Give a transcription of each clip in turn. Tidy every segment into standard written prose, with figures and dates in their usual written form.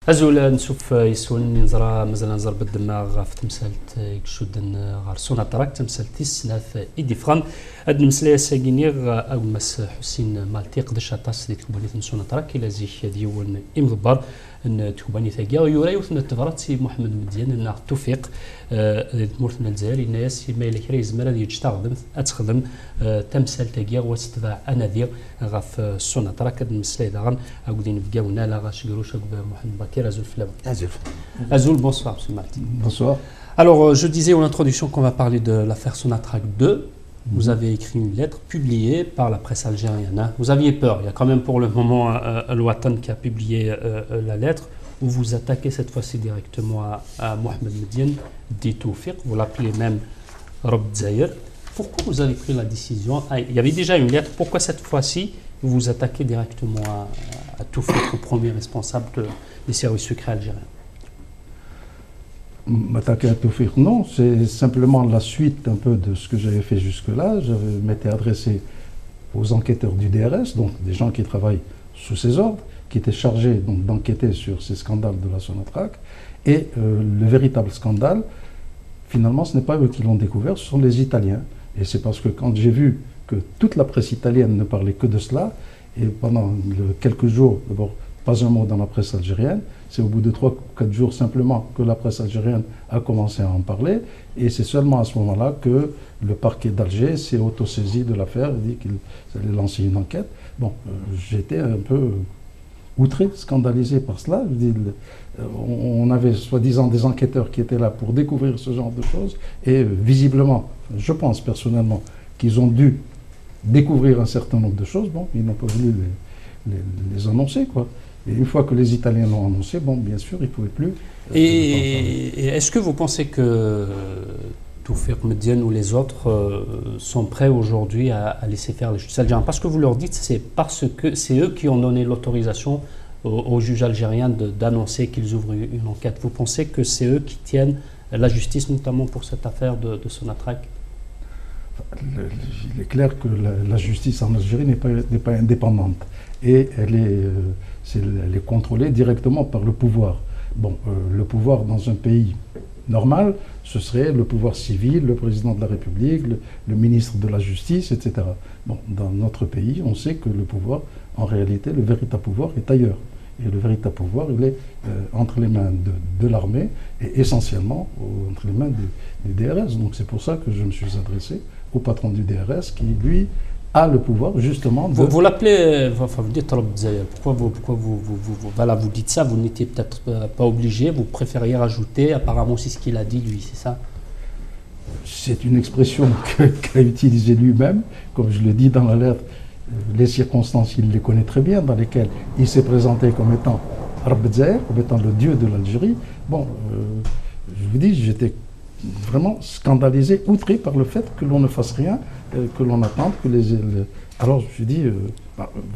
أزول نشوف يسون نزرا مازال نزر بالدماغ في تمثال يكشودن غار سوناتراك تمثال تسلاث إيدي فران هاد المسألة ساقينيغ أو مس حسين مالتي قدش أطاس ديك تكوباني سوناتراك إلا زيك ديون إمضبار أن تكوباني ثاقيا ويورا يوثنا التفرات سي محمد مديان أن توفيق مورثنا الجزائر الناس ما إلا كريز مراد يجتغدم أتخدم تمثال ثاقيا واستدعى أناذير غاف سوناتراك هاد المسألة داغن أقولين بقاونا لا غاش قروش محمد Bakir Azul Flav. Azul, bonsoir, M. Martin. Bonsoir. Alors, je disais en introduction qu'on va parler de l'affaire Sonatrach 2. Vous avez écrit une lettre publiée par la presse algérienne. Vous aviez peur. Il y a quand même pour le moment Al-Watan qui a publié la lettre où vous attaquez cette fois-ci directement à Mohamed Medienne, dit Toufiq. Vous l'appelez même Rob Zahir. Pourquoi vous avez pris la décision? Il y avait déjà une lettre. Pourquoi cette fois-ci vous vous attaquez directement à Toufiq, au premier responsable des services secrets algériens? M'attaquer à Toufiq, non, c'est simplement la suite un peu de ce que j'avais fait jusque-là. Je m'étais adressé aux enquêteurs du DRS, donc des gens qui travaillent sous ses ordres, qui étaient chargés d'enquêter sur ces scandales de la Sonatrach. Et le véritable scandale, finalement, ce n'est pas eux qui l'ont découvert, ce sont les Italiens. Et c'est parce que quand j'ai vu que toute la presse italienne ne parlait que de cela, et pendant quelques jours, d'abord, pas un mot dans la presse algérienne, c'est au bout de 3 ou 4 jours simplement que la presse algérienne a commencé à en parler, et c'est seulement à ce moment-là que le parquet d'Alger s'est autosaisi de l'affaire, dit qu'il allait lancer une enquête. Bon, j'étais un peu outré, scandalisé par cela. Je dis, on avait soi-disant des enquêteurs qui étaient là pour découvrir ce genre de choses, et visiblement, je pense personnellement, qu'ils ont dû découvrir un certain nombre de choses. Bon, ils n'ont pas voulu les annoncer, quoi. Et une fois que les Italiens l'ont annoncé, bon, bien sûr, ils ne pouvaient plus. Et est-ce que vous pensez que Toufiq Medienne ou les autres sont prêts aujourd'hui à laisser faire les justices algériens? Parce que vous leur dites, c'est parce que c'est eux qui ont donné l'autorisation aux juges algériens d'annoncer qu'ils ouvrent une enquête. Vous pensez que c'est eux qui tiennent la justice, notamment pour cette affaire de Sonatrach? Il est clair que la justice en Algérie n'est pas indépendante et elle est contrôlée directement par le pouvoir. Bon, le pouvoir dans un pays normal, ce serait le pouvoir civil, le président de la République, le ministre de la Justice, etc. Bon, dans notre pays, on sait que le pouvoir, en réalité, le véritable pouvoir est ailleurs. Et le véritable pouvoir, il est entre les mains de l'armée et essentiellement entre les mains du DRS. Donc c'est pour ça que je me suis adressé au patron du DRS qui, lui, a le pouvoir justement de... Vous l'appelez, enfin vous dites Rob Zahir. Pourquoi vous dites ça? Vous n'étiez peut-être pas obligé, vous préfériez rajouter, apparemment c'est ce qu'il a dit lui, c'est ça? C'est une expression qu'a utilisée lui-même, comme je le dis dans la lettre. Les circonstances, il les connaît très bien, dans lesquelles il s'est présenté comme étant Rob Zahir, comme étant le dieu de l'Algérie. Bon, je vous dis, j'étais vraiment scandalisé, outré par le fait que l'on ne fasse rien, que l'on attende, que Alors je dis,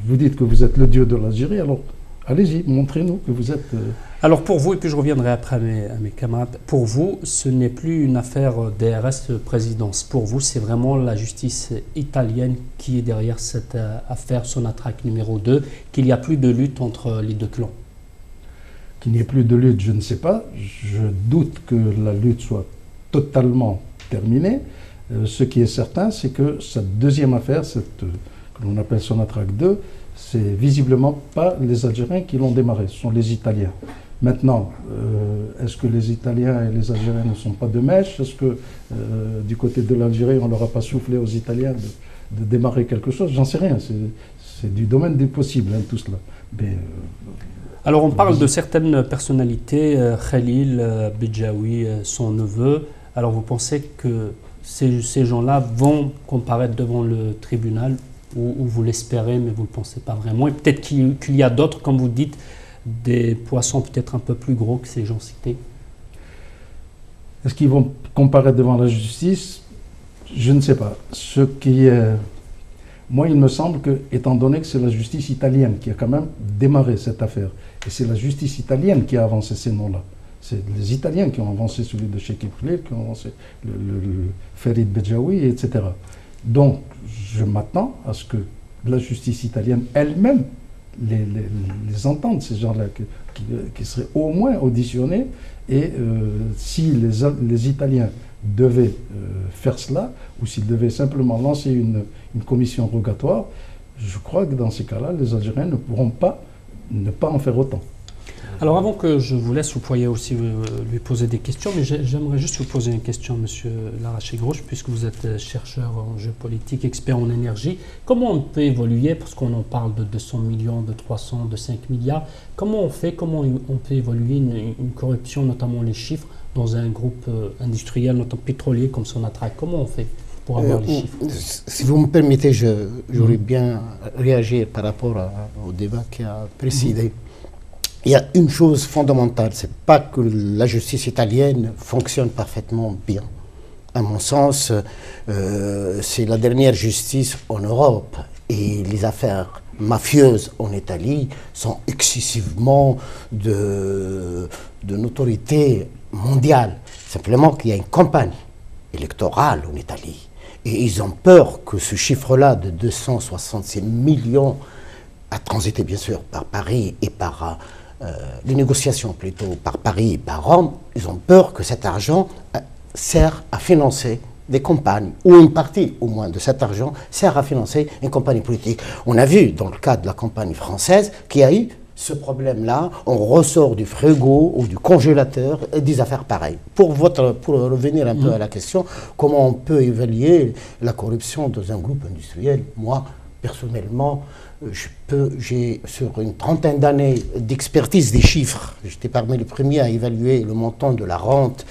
vous dites que vous êtes le dieu de l'Algérie, alors allez-y, montrez-nous que vous êtes... Alors pour vous, et puis je reviendrai après à mes camarades, pour vous, ce n'est plus une affaire DRS présidence. Pour vous, c'est vraiment la justice italienne qui est derrière cette affaire Sonatrach numéro 2, qu'il n'y a plus de lutte entre les deux clans. Qu'il n'y ait plus de lutte, je ne sais pas. Je doute que la lutte soit totalement terminée. Ce qui est certain, c'est que cette deuxième affaire, que l'on appelle Sonatrach 2, c'est visiblement pas les Algériens qui l'ont démarré, ce sont les Italiens. Maintenant, est-ce que les Italiens et les Algériens ne sont pas de mèche? Est-ce que du côté de l'Algérie, on ne leur a pas soufflé aux Italiens de démarrer quelque chose? J'en sais rien, c'est du domaine des possibles, hein, tout cela. Mais, alors on parle de certaines personnalités, Khalil Bedjaoui, son neveu. Alors vous pensez que ces gens-là vont comparaître devant le tribunal, ou vous l'espérez, mais vous ne le pensez pas vraiment? Et peut-être qu'il y a d'autres, comme vous dites, des poissons peut-être un peu plus gros que ces gens cités. Est-ce qu'ils vont comparaître devant la justice? Je ne sais pas. Moi, il me semble que, étant donné que c'est la justice italienne qui a quand même démarré cette affaire, et c'est la justice italienne qui a avancé ces noms-là, c'est les Italiens qui ont avancé celui de Cheikh Khalil, qui ont avancé le Farid Bedjaoui, etc. Donc, je m'attends à ce que la justice italienne elle-même les entende, ces gens-là, qui serait au moins auditionné. Et si les Italiens devaient faire cela, ou s'ils devaient simplement lancer une commission rogatoire, je crois que dans ces cas-là, les Algériens ne pourront pas ne pas en faire autant. Alors avant que je vous laisse, vous pourriez aussi lui poser des questions, mais j'aimerais juste vous poser une question, Monsieur Laraché-Grouche, puisque vous êtes chercheur en géopolitique, expert en énergie. Comment on peut évoluer, parce qu'on en parle de 200 millions, de 300, de 5 milliards, comment on peut évoluer une corruption, notamment les chiffres, dans un groupe industriel, notamment pétrolier comme Sonatrach? Comment on fait pour avoir les chiffres? Si vous me permettez, j'aurais bien réagi par rapport au débat qui a précédé. Il y a une chose fondamentale, c'est pas que la justice italienne fonctionne parfaitement bien. À mon sens, c'est la dernière justice en Europe et les affaires mafieuses en Italie sont excessivement de notoriété mondiale. Simplement qu'il y a une campagne électorale en Italie et ils ont peur que ce chiffre-là de 266 millions a transité bien sûr par Paris et par les négociations plutôt par Paris et par Rome, ils ont peur que cet argent sert à financer des campagnes, ou une partie au moins de cet argent sert à financer une campagne politique. On a vu dans le cas de la campagne française qu'il y a eu ce problème-là, on ressort du frigo ou du congélateur et des affaires pareilles. Pour revenir un peu à la question, comment on peut évaluer la corruption dans un groupe industriel? Moi, personnellement, j'ai sur une trentaine d'années d'expertise des chiffres, j'étais parmi les premiers à évaluer le montant de la rente,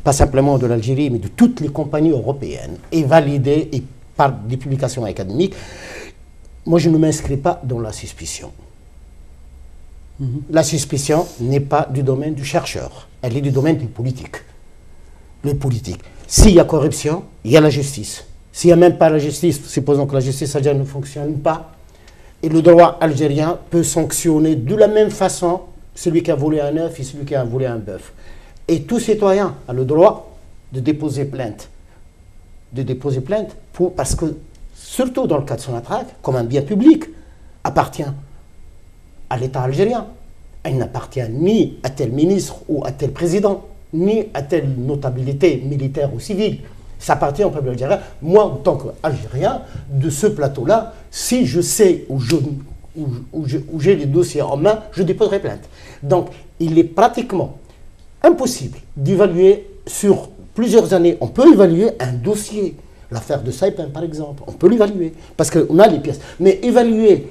pas simplement de l'Algérie, mais de toutes les compagnies européennes, et validé et par des publications académiques. Moi, je ne m'inscris pas dans la suspicion. La suspicion n'est pas du domaine du chercheur, elle est du domaine du politique. Le politique. S'il y a corruption, il y a la justice. S'il n'y a même pas la justice, supposons que la justice algérienne ne fonctionne pas, et le droit algérien peut sanctionner de la même façon celui qui a volé un œuf et celui qui a volé un bœuf. Et tout citoyen a le droit de déposer plainte. Parce que, surtout dans le cas de Sonatrach, comme un bien public, appartient à l'État algérien. Il n'appartient ni à tel ministre ou à tel président, ni à telle notabilité militaire ou civile. Ça appartient au peuple algérien. Moi, en tant qu'Algérien, de ce plateau-là, si je sais où j'ai les dossiers en main, je déposerai plainte. Donc, il est pratiquement impossible d'évaluer sur plusieurs années. On peut évaluer un dossier. L'affaire de Saïpen, par exemple, on peut l'évaluer, parce qu'on a les pièces. Mais évaluer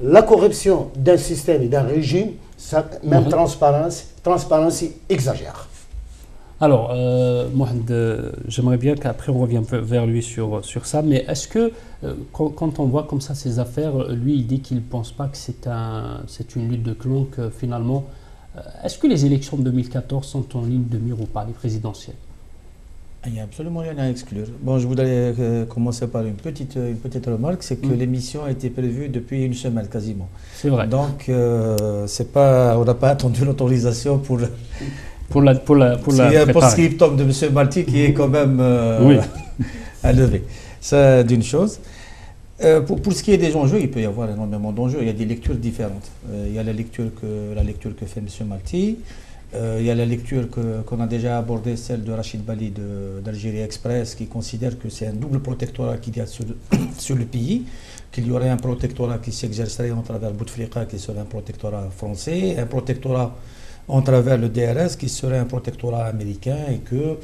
la corruption d'un système et d'un régime, ça, même Transparence exagère. Alors, Mohamed, j'aimerais bien qu'après on revienne vers lui sur ça, mais est-ce que quand on voit comme ça ces affaires, lui il dit qu'il ne pense pas que c'est une lutte de clans, que finalement, est-ce que les élections de 2014 sont en ligne de mire ou pas, les présidentielles? Il n'y a absolument rien à exclure. Bon, je voudrais commencer par une petite remarque, c'est que l'émission a été prévue depuis une semaine quasiment. C'est vrai. Donc, on n'a pas attendu l'autorisation pour la préparer. Un post-scriptum de M. Malti qui est quand même à lever. C'est d'une chose. Pour ce qui est des enjeux, il peut y avoir énormément d'enjeux. Il y a des lectures différentes. Il y a la lecture que fait M. Malti. Il y a la lecture qu'on a déjà abordée, celle de Rachid Bali d'Algérie Express, qui considère que c'est un double protectorat qu'il y a sur le pays, qu'il y aurait un protectorat qui s'exercerait en travers Bouteflika, qui serait un protectorat français, un protectorat en travers le DRS, qui serait un protectorat américain, et que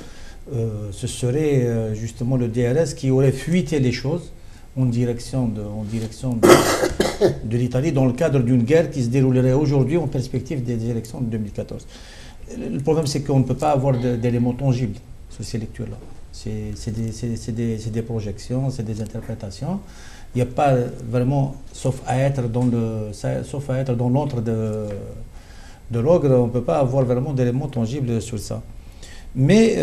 ce serait justement le DRS qui aurait fuité les choses en direction de l'Italie dans le cadre d'une guerre qui se déroulerait aujourd'hui en perspective des élections de 2014. Le problème, c'est qu'on ne peut pas avoir d'éléments tangibles sur ces lectures-là. C'est des projections, c'est des interprétations. Il n'y a pas vraiment, sauf à être dans l'antre de l'ogre, on ne peut pas avoir vraiment d'éléments tangibles sur ça. Mais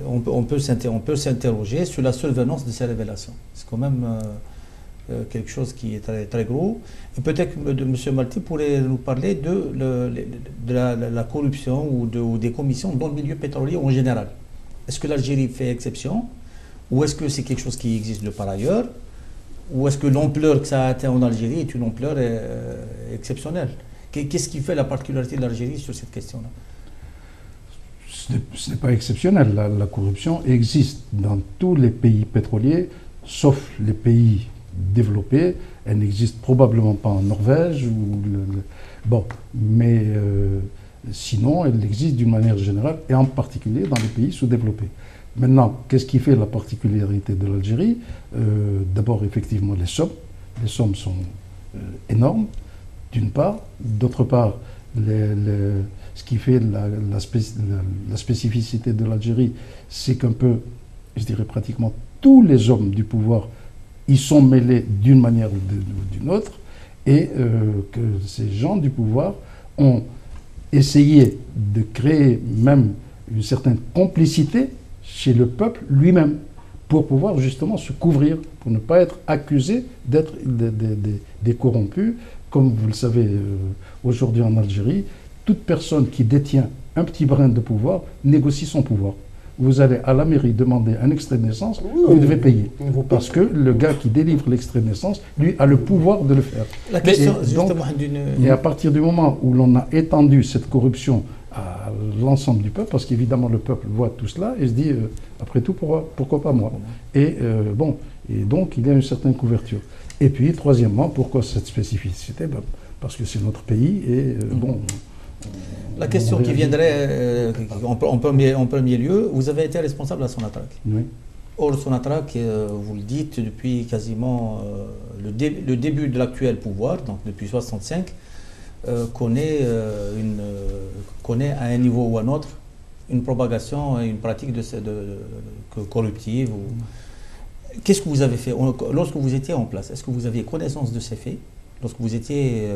on peut s'interroger sur la survenance de ces révélations. C'est quand même quelque chose qui est très, très gros. Et peut-être que M. Malti pourrait nous parler de la corruption ou des commissions dans le milieu pétrolier en général. Est-ce que l'Algérie fait exception? Ou est-ce que c'est quelque chose qui existe de par ailleurs? Ou est-ce que l'ampleur que ça a atteint en Algérie est une ampleur exceptionnelle? Qu'est-ce qui fait la particularité de l'Algérie sur cette question-là? Ce n'est pas exceptionnel. La corruption existe dans tous les pays pétroliers, sauf les pays développés. Elle n'existe probablement pas en Norvège. Bon, mais sinon, elle existe d'une manière générale, et en particulier dans les pays sous-développés. Maintenant, qu'est-ce qui fait la particularité de l'Algérie? D'abord, effectivement, les sommes. Les sommes sont énormes, d'une part. D'autre part, ce qui fait la spécificité de l'Algérie, c'est qu'un peu, je dirais pratiquement tous les hommes du pouvoir y sont mêlés d'une manière ou d'une autre, et que ces gens du pouvoir ont essayé de créer même une certaine complicité chez le peuple lui-même, pour pouvoir justement se couvrir, pour ne pas être accusé d'être des corrompus. Comme vous le savez, aujourd'hui en Algérie, toute personne qui détient un petit brin de pouvoir négocie son pouvoir. Vous allez à la mairie demander un extrait de naissance, vous devez payer. Parce que le gars qui délivre l'extrait de naissance, lui, a le pouvoir de le faire. La question, et à partir du moment où l'on a étendu cette corruption à l'ensemble du peuple, parce qu'évidemment le peuple voit tout cela et se dit, après tout, pourquoi pas moi? Et donc il y a une certaine couverture. Et puis, troisièmement, pourquoi cette spécificité? Parce que c'est notre pays et la question qui viendrait en premier lieu, vous avez été responsable à Sonatrach. Oui. Or, Sonatrach, vous le dites, depuis quasiment le début de l'actuel pouvoir, donc depuis 1965, connaît à un niveau ou à un autre une propagation et une pratique corruptive. Qu'est-ce que vous avez fait lorsque vous étiez en place? Est-ce que vous aviez connaissance de ces faits? Lorsque vous étiez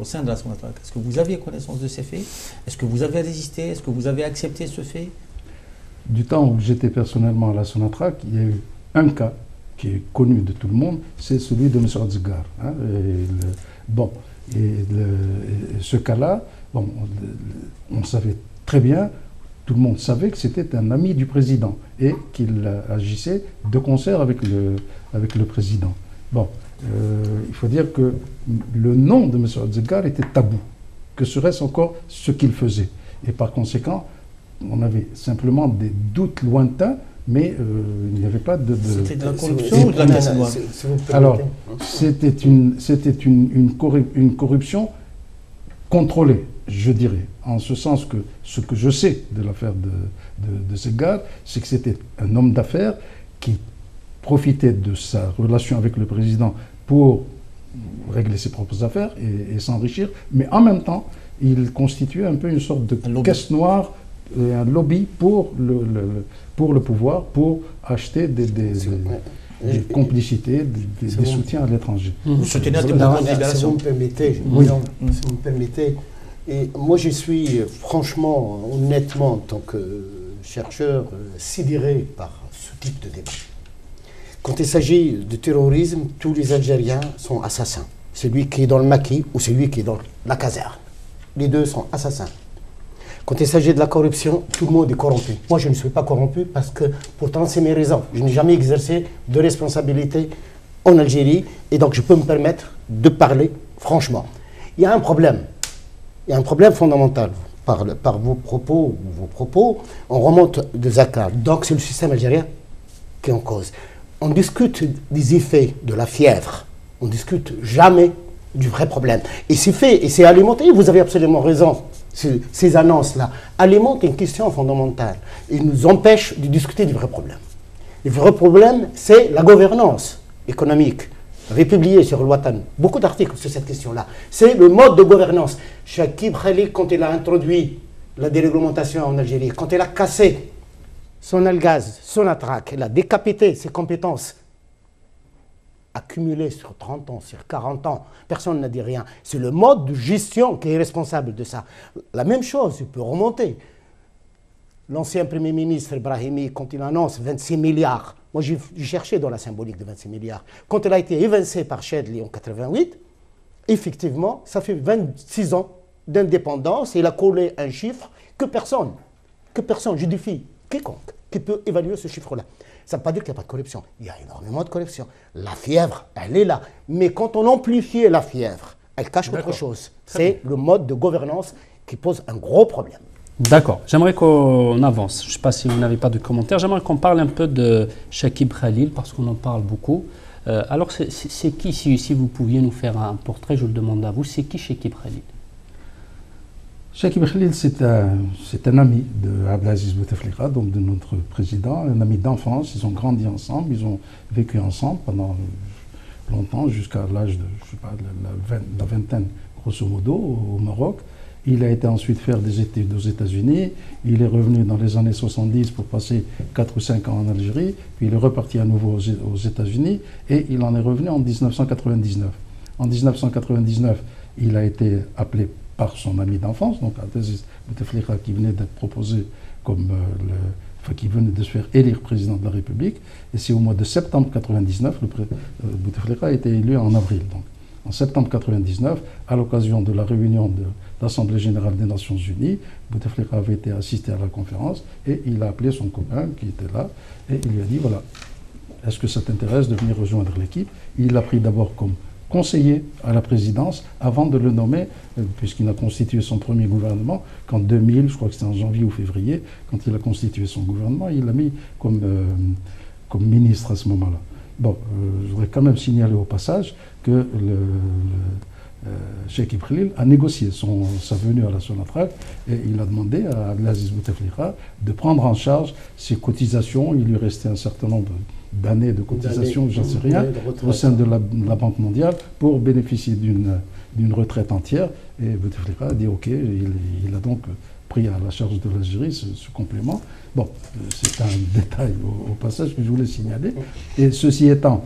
au sein de la Sonatrach, est-ce que vous aviez connaissance de ces faits? Est-ce que vous avez résisté? Est-ce que vous avez accepté ce fait? Du temps où j'étais personnellement à la Sonatrach, il y a eu un cas qui est connu de tout le monde, c'est celui de M. Adzgar. Hein, ce cas-là, on savait très bien, tout le monde savait que c'était un ami du président et qu'il agissait de concert avec le président. Bon, il faut dire que le nom de M. Adzgar était tabou, que serait-ce encore ce qu'il faisait. Et par conséquent, on avait simplement des doutes lointains, mais il n'y avait pas de... C'était de la corruption ou de la casse noire? Alors, c'était une corruption contrôlée, je dirais, en ce sens que ce que je sais de l'affaire de Adzgar, c'est que c'était un homme d'affaires qui profitait de sa relation avec le président pour régler ses propres affaires et s'enrichir, mais en même temps, il constituait un peu une sorte de caisse noire, un lobby pour le pouvoir, pour acheter des complicités, des soutiens à l'étranger. Si vous me permettez, et moi je suis franchement, honnêtement, en tant que chercheur, sidéré par ce type de débat. Quand il s'agit de terrorisme, tous les Algériens sont assassins. Celui qui est dans le maquis ou celui qui est dans la caserne. Les deux sont assassins. Quand il s'agit de la corruption, tout le monde est corrompu. Moi, je ne suis pas corrompu parce que, pourtant, c'est mes raisons. Je n'ai jamais exercé de responsabilité en Algérie et donc je peux me permettre de parler franchement. Il y a un problème. Il y a un problème fondamental. Par vos propos, on remonte de Adzgar. Donc, c'est le système algérien qui est en cause. On discute des effets de la fièvre. On ne discute jamais du vrai problème. Et c'est fait, et c'est alimenté. Vous avez absolument raison. Ces annonces-là alimentent une question fondamentale. Ils nous empêchent de discuter du vrai problème. Le vrai problème, c'est la gouvernance économique. J'avais publié sur le Watan beaucoup d'articles sur cette question-là. C'est le mode de gouvernance. Chakib Khalil, quand il a introduit la déréglementation en Algérie, quand il a cassé son Algaz, Sonatrach, il a décapité ses compétences accumulées sur 30 ans, sur 40 ans, personne n'a dit rien. C'est le mode de gestion qui est responsable de ça. La même chose, il peut remonter. L'ancien Premier ministre Brahimi, quand il annonce 26 milliards, moi j'ai cherché dans la symbolique de 26 milliards, quand il a été évincé par Chedli en 88, effectivement, ça fait 26 ans d'indépendance, et il a collé un chiffre que personne, je défie quiconque, qui peut évaluer ce chiffre-là. Ça ne veut pas dire qu'il n'y a pas de corruption. Il y a énormément de corruption. La fièvre, elle est là. Mais quand on amplifiait la fièvre Elle cache autre chose. C'est le mode de gouvernance qui pose un gros problème. D'accord. J'aimerais qu'on avance. Je ne sais pas si vous n'avez pas de commentaires. J'aimerais qu'on parle un peu de Chakib Khalil, parce qu'on en parle beaucoup. Alors, c'est qui, si vous pouviez nous faire un portrait, je le demande à vous, c'est qui Chakib Khalil? Chakib Khalil, c'est un ami de Abdelaziz Bouteflika, donc de notre président, un ami d'enfance. Ils ont grandi ensemble, ils ont vécu ensemble pendant longtemps, jusqu'à l'âge de, je sais pas, la vingtaine, grosso modo, au Maroc. Il a été ensuite faire des études aux États-Unis. Il est revenu dans les années 70 pour passer 4 ou 5 ans en Algérie. Puis il est reparti à nouveau aux États-Unis et il en est revenu en 1999. En 1999, il a été appelé par son ami d'enfance, donc Abdelaziz Bouteflika, qui venait d'être proposé comme qui venait de se faire élire président de la République. Et c'est au mois de septembre 1999, Bouteflika a été élu en avril. Donc, en septembre 1999, à l'occasion de la réunion de l'Assemblée générale des Nations Unies, Bouteflika avait été assisté à la conférence et il a appelé son copain qui était là et il lui a dit, voilà, est-ce que ça t'intéresse de venir rejoindre l'équipe? Il l'a pris d'abord comme conseiller à la présidence avant de le nommer, puisqu'il a constitué son premier gouvernement, qu'en 2000, je crois que c'était en janvier ou février, quand il a constitué son gouvernement, il l'a mis comme ministre à ce moment-là. Bon, je voudrais quand même signaler au passage que Chakib Khalil a négocié sa venue à la Sonatrach et il a demandé à Abdelaziz Bouteflika de prendre en charge ses cotisations. Il lui restait un certain nombre d'années de cotisations, j'en sais rien, au sein de la Banque mondiale pour bénéficier d'une retraite entière. Et Bouteflika a dit OK, il a donc pris à la charge de l'Algérie ce complément. Bon, c'est un détail au passage que je voulais signaler. Et ceci étant,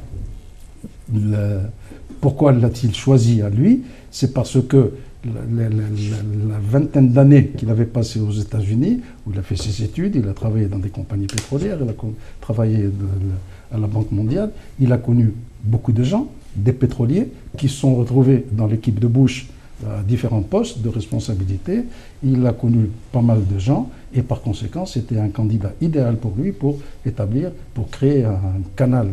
pourquoi l'a-t-il choisi à lui? C'est parce que la vingtaine d'années qu'il avait passé aux États-Unis, où il a fait ses études, il a travaillé dans des compagnies pétrolières, il a travaillé à la Banque mondiale, il a connu beaucoup de gens, des pétroliers, qui se sont retrouvés dans l'équipe de Bush à différents postes de responsabilité. Il a connu pas mal de gens et par conséquent, c'était un candidat idéal pour lui pour créer un canal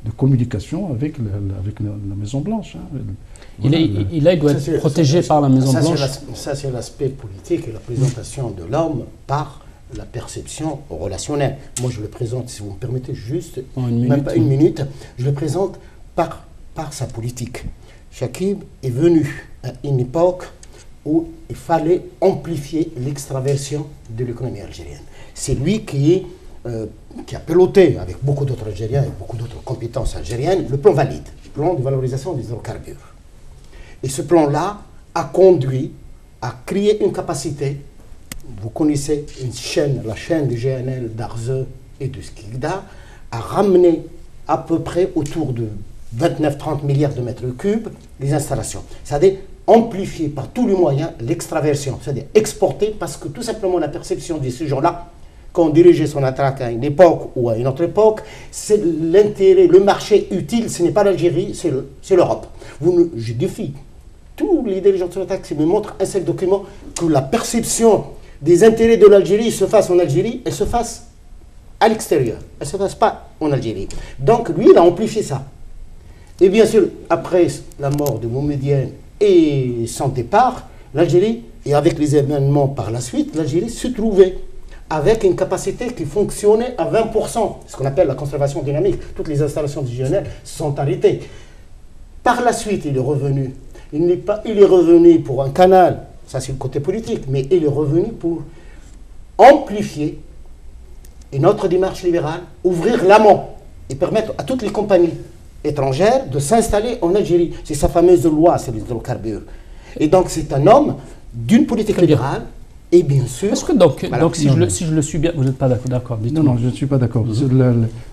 de communication avec la Maison-Blanche. Hein. Voilà, il doit être protégé par la Maison-Blanche. Ça, c'est l'aspect politique et la présentation de l'homme par la perception relationnelle. Moi, je le présente, si vous me permettez, juste, même pas une minute, je le présente par sa politique. Chakib est venu à une époque où il fallait amplifier l'extraversion de l'économie algérienne. C'est lui qui a piloté, avec beaucoup d'autres Algériens et beaucoup d'autres compétences algériennes, le plan valide, le plan de valorisation des hydrocarbures. Et ce plan-là a conduit à créer une capacité. Vous connaissez la chaîne du GNL, d'Arze et de Skikda, à ramener à peu près autour de 29-30 milliards de mètres cubes les installations. C'est-à-dire amplifier par tous les moyens l'extraversion, c'est-à-dire exporter, parce que tout simplement la perception de ces gens-là, quand on dirigeait son attaque à une époque ou à une autre époque, c'est l'intérêt, le marché utile, ce n'est pas l'Algérie, c'est l'Europe. Je défie tous les dirigeants de son attaque qui me montrent un seul document que la perception des intérêts de l'Algérie se fasse en Algérie et se fasse à l'extérieur. Elle ne se fasse pas en Algérie. Donc lui, il a amplifié ça. Et bien sûr, après la mort de Mohamedienne et son départ, l'Algérie, et avec les événements par la suite, l'Algérie se trouvait avec une capacité qui fonctionnait à 20%, ce qu'on appelle la conservation dynamique. Toutes les installations du GNL sont arrêtées. Par la suite, il est revenu. Il est revenu pour un canal, ça c'est le côté politique, mais il est revenu pour amplifier une autre démarche libérale, ouvrir l'amont et permettre à toutes les compagnies étrangères de s'installer en Algérie. C'est sa fameuse loi sur les hydrocarbures. Et donc c'est un homme d'une politique libérale et bien sûr... Est-ce que donc si je le suis bien, vous n'êtes pas d'accord? Non, je ne suis pas d'accord.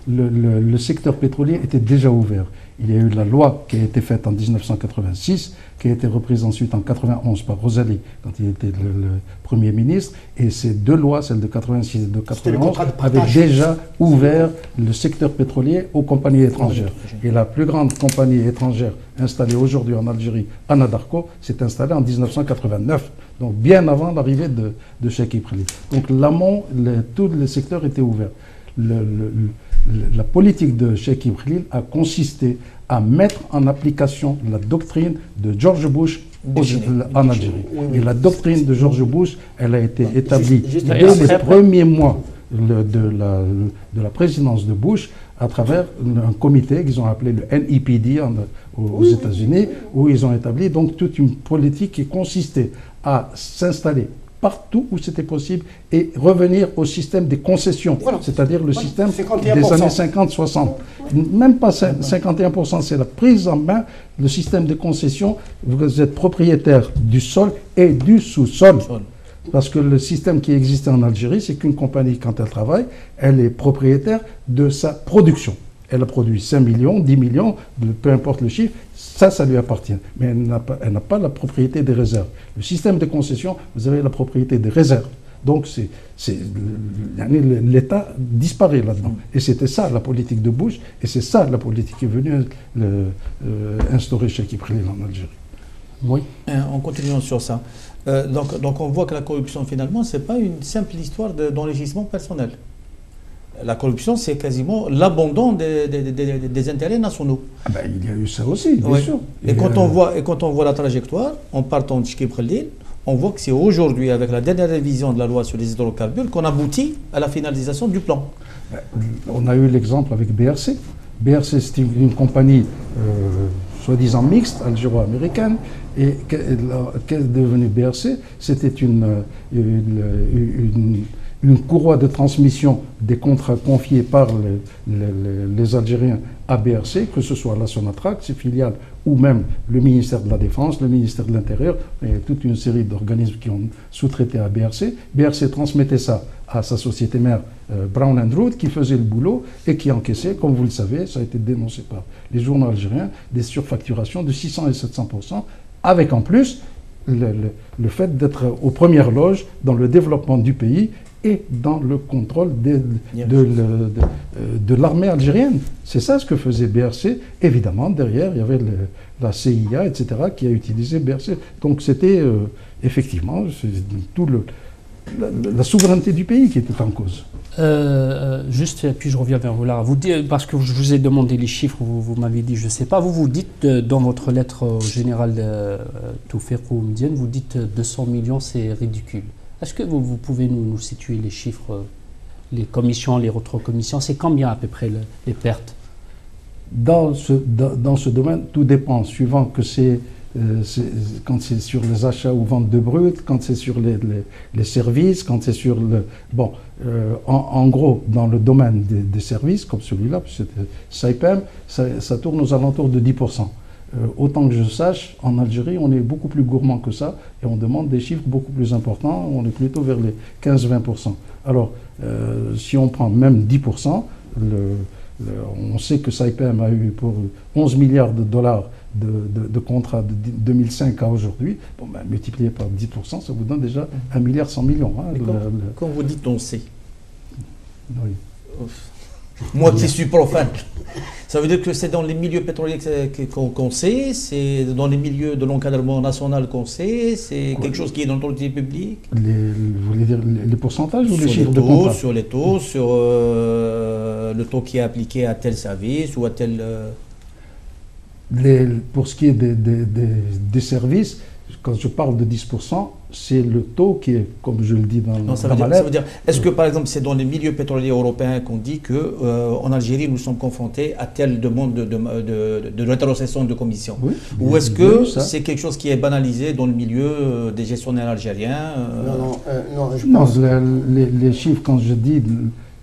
Le secteur pétrolier était déjà ouvert. Il y a eu la loi qui a été faite en 1986, qui a été reprise ensuite en 91 par Rosali, quand il était le Premier ministre. Et ces deux lois, celle de 86 et de 91, avaient déjà ouvert le secteur pétrolier aux compagnies étrangères. Et la plus grande compagnie étrangère installée aujourd'hui en Algérie, Anadarko, s'est installée en 1989, donc bien avant l'arrivée de Chakib Khalil. Donc l'amont, tous les secteurs étaient ouverts. la politique de Cheikh Ibrahim a consisté à mettre en application la doctrine de George Bush en Algérie. Et la doctrine de George Bush, elle a été établie dès les premiers mois de la présidence de Bush à travers un comité qu'ils ont appelé le NEPD aux États-Unis, où ils ont établi donc toute une politique qui consistait à s'installer partout où c'était possible et revenir au système des concessions, c'est-à-dire le système des années 50-60. Même pas 51%, c'est la prise en main, le système de concessions. Vous êtes propriétaire du sol et du sous-sol. Parce que le système qui existait en Algérie, c'est qu'une compagnie, quand elle travaille, elle est propriétaire de sa production. Elle a produit 5 millions, 10 millions, peu importe le chiffre, ça lui appartient. Mais elle n'a pas la propriété des réserves. Le système de concession, vous avez la propriété des réserves. Donc l'État disparaît là-dedans. Et c'était ça la politique de Bush, et c'est ça la politique qui est venue instaurer Cheikh Ibrahim en Algérie. Oui. En continuant sur ça. Donc on voit que la corruption, finalement, ce n'est pas une simple histoire d'enrichissement personnel. La corruption, c'est quasiment l'abandon des intérêts nationaux. Il y a eu ça aussi, bien sûr. Et quand on voit la trajectoire, en partant de Cheikh Ibrahim, on voit que c'est aujourd'hui, avec la dernière révision de la loi sur les hydrocarbures, qu'on aboutit à la finalisation du plan. On a eu l'exemple avec BRC. BRC, c'était une compagnie soi-disant mixte, algéro-américaine, et qu'est devenu BRC? C'était une courroie de transmission des contrats confiés par les Algériens à BRC, que ce soit la Sonatrach, ses filiales, ou même le ministère de la Défense, le ministère de l'Intérieur, et toute une série d'organismes qui ont sous-traité à BRC. BRC transmettait ça à sa société mère Brown & Root, qui faisait le boulot et qui encaissait, comme vous le savez, ça a été dénoncé par les journaux algériens, des surfacturations de 600 et 700%, avec en plus le fait d'être aux premières loges dans le développement du pays et dans le contrôle de l'armée algérienne. C'est ça ce que faisait BRC. Évidemment, derrière, il y avait la CIA, etc., qui a utilisé BRC. Donc c'était effectivement la souveraineté du pays qui était en cause. Juste, et puis je reviens vers vous là. Parce que je vous ai demandé les chiffres, vous m'avez dit, je ne sais pas, vous dites dans votre lettre au général Toufiq Oummediane, vous dites 200 millions, c'est ridicule. Est-ce que vous pouvez nous situer les chiffres, les commissions, les rétrocommissions, c'est combien à peu près les pertes? Dans ce domaine, tout dépend, suivant que quand c'est sur les achats ou ventes de brut, quand c'est sur les services, quand c'est sur le... Bon, en gros, dans le domaine des services, comme celui-là, c'était Saipem, ça tourne aux alentours de 10%. Autant que je sache, en Algérie, on est beaucoup plus gourmand que ça et on demande des chiffres beaucoup plus importants. On est plutôt vers les 15-20%. Alors, si on prend même 10%, on sait que Saipem a eu pour 11 milliards de dollars de contrats de 2005 à aujourd'hui. Bon, multiplié par 10%, ça vous donne déjà 1,1 milliard. Quand vous dites on sait, oui. Moi qui suis profane, ça veut dire que c'est dans les milieux pétroliers qu'on sait, c'est dans les milieux de l'encadrement national qu'on sait, c'est quelque chose qui est dans l'autorité publique. Vous voulez dire les pourcentages ou les chiffres de contrat? Sur les taux, sur le taux qui est appliqué à tel service ou à tel... Pour ce qui est des services, quand je parle de 10%, c'est le taux qui est, comme je le dis dans ma lettre. Ça veut dire, est-ce que par exemple c'est dans les milieux pétroliers européens qu'on dit qu'en Algérie nous sommes confrontés à telle demande de rétrocession de commission? Oui, ou est-ce que c'est quelque chose qui est banalisé dans le milieu des gestionnaires algériens? Non, je pense les chiffres, quand je dis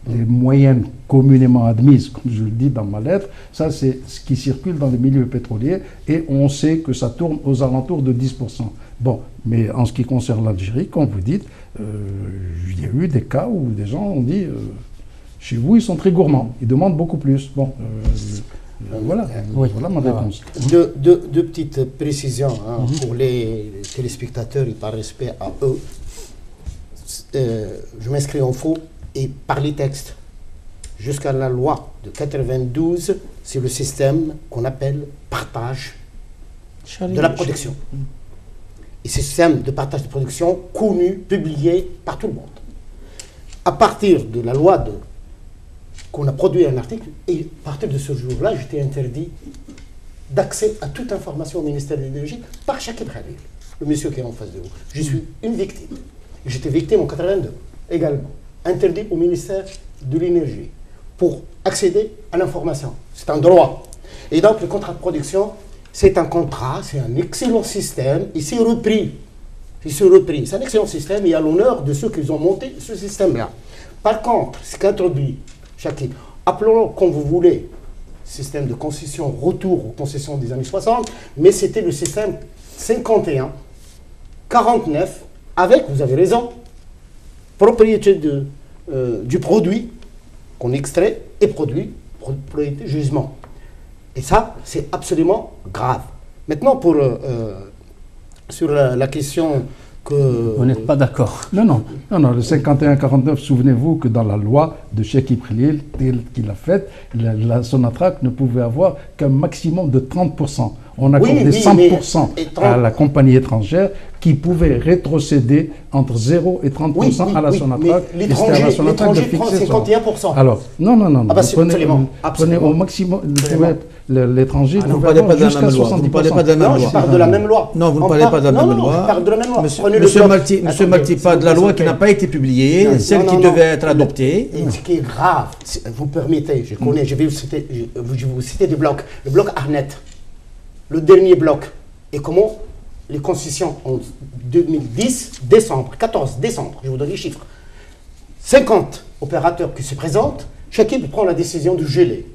les moyennes communément admises, comme je le dis dans ma lettre, ça c'est ce qui circule dans les milieux pétroliers et on sait que ça tourne aux alentours de 10%. Bon, mais en ce qui concerne l'Algérie, comme vous dites, il y a eu des cas où des gens ont dit chez vous ils sont très gourmands, ils demandent beaucoup plus. Bon, voilà ma réponse. Deux petites précisions pour les téléspectateurs et par respect à eux. Je m'inscris en faux. Et par les textes, jusqu'à la loi de 92, c'est le système qu'on appelle partage de la production. Et ce système de partage de production connu, publié par tout le monde. À partir de la loi de qu'on a produit un article, et à partir de ce jour-là, j'étais interdit d'accès à toute information au ministère de l'Énergie par Chakib Khalil, le monsieur qui est en face de vous. Je suis une victime. J'étais victime en 82 également. Interdit au ministère de l'Énergie pour accéder à l'information. C'est un droit. Et donc le contrat de production, c'est un contrat, c'est un excellent système. Il s'est repris. C'est un excellent système et à l'honneur de ceux qui ont monté ce système-là. Par contre, ce qu'introduit Chakib, appelons-le comme vous voulez, système de concession, retour aux concessions des années 60, mais c'était le système 51, 49, avec, vous avez raison, propriété du produit qu'on extrait et produit, propriété jugement. Et ça, c'est absolument grave. Maintenant, sur la question que... Vous n'êtes pas d'accord? Non, le 51-49, souvenez-vous que dans la loi de Chakib Khalil, telle qu'il a faite, la Sonatrach ne pouvait avoir qu'un maximum de 30%. On accordait 100% à la compagnie étrangère qui pouvait rétrocéder entre 0 et 30% à la Sonatrach. Mais l'étranger prend 51%. Alors, non. Ah bah c'est prenez au maximum, l'étranger vous ne parlez pas de la même loi. Vous ne parlez pas de la même loi. Je parle de la même loi. Non, vous ne parlez pas de la même loi. Je parle de la même loi. Monsieur Malti parle de la loi qui n'a pas été publiée, celle qui devait être adoptée. Et ce qui est grave, vous permettez, je connais, je vais vous citer des blocs. Le bloc Arnet, le dernier bloc. Et comment les concessions en 2010, 14 décembre, je vous donne les chiffres. 50 opérateurs qui se présentent, chacun prend la décision de geler.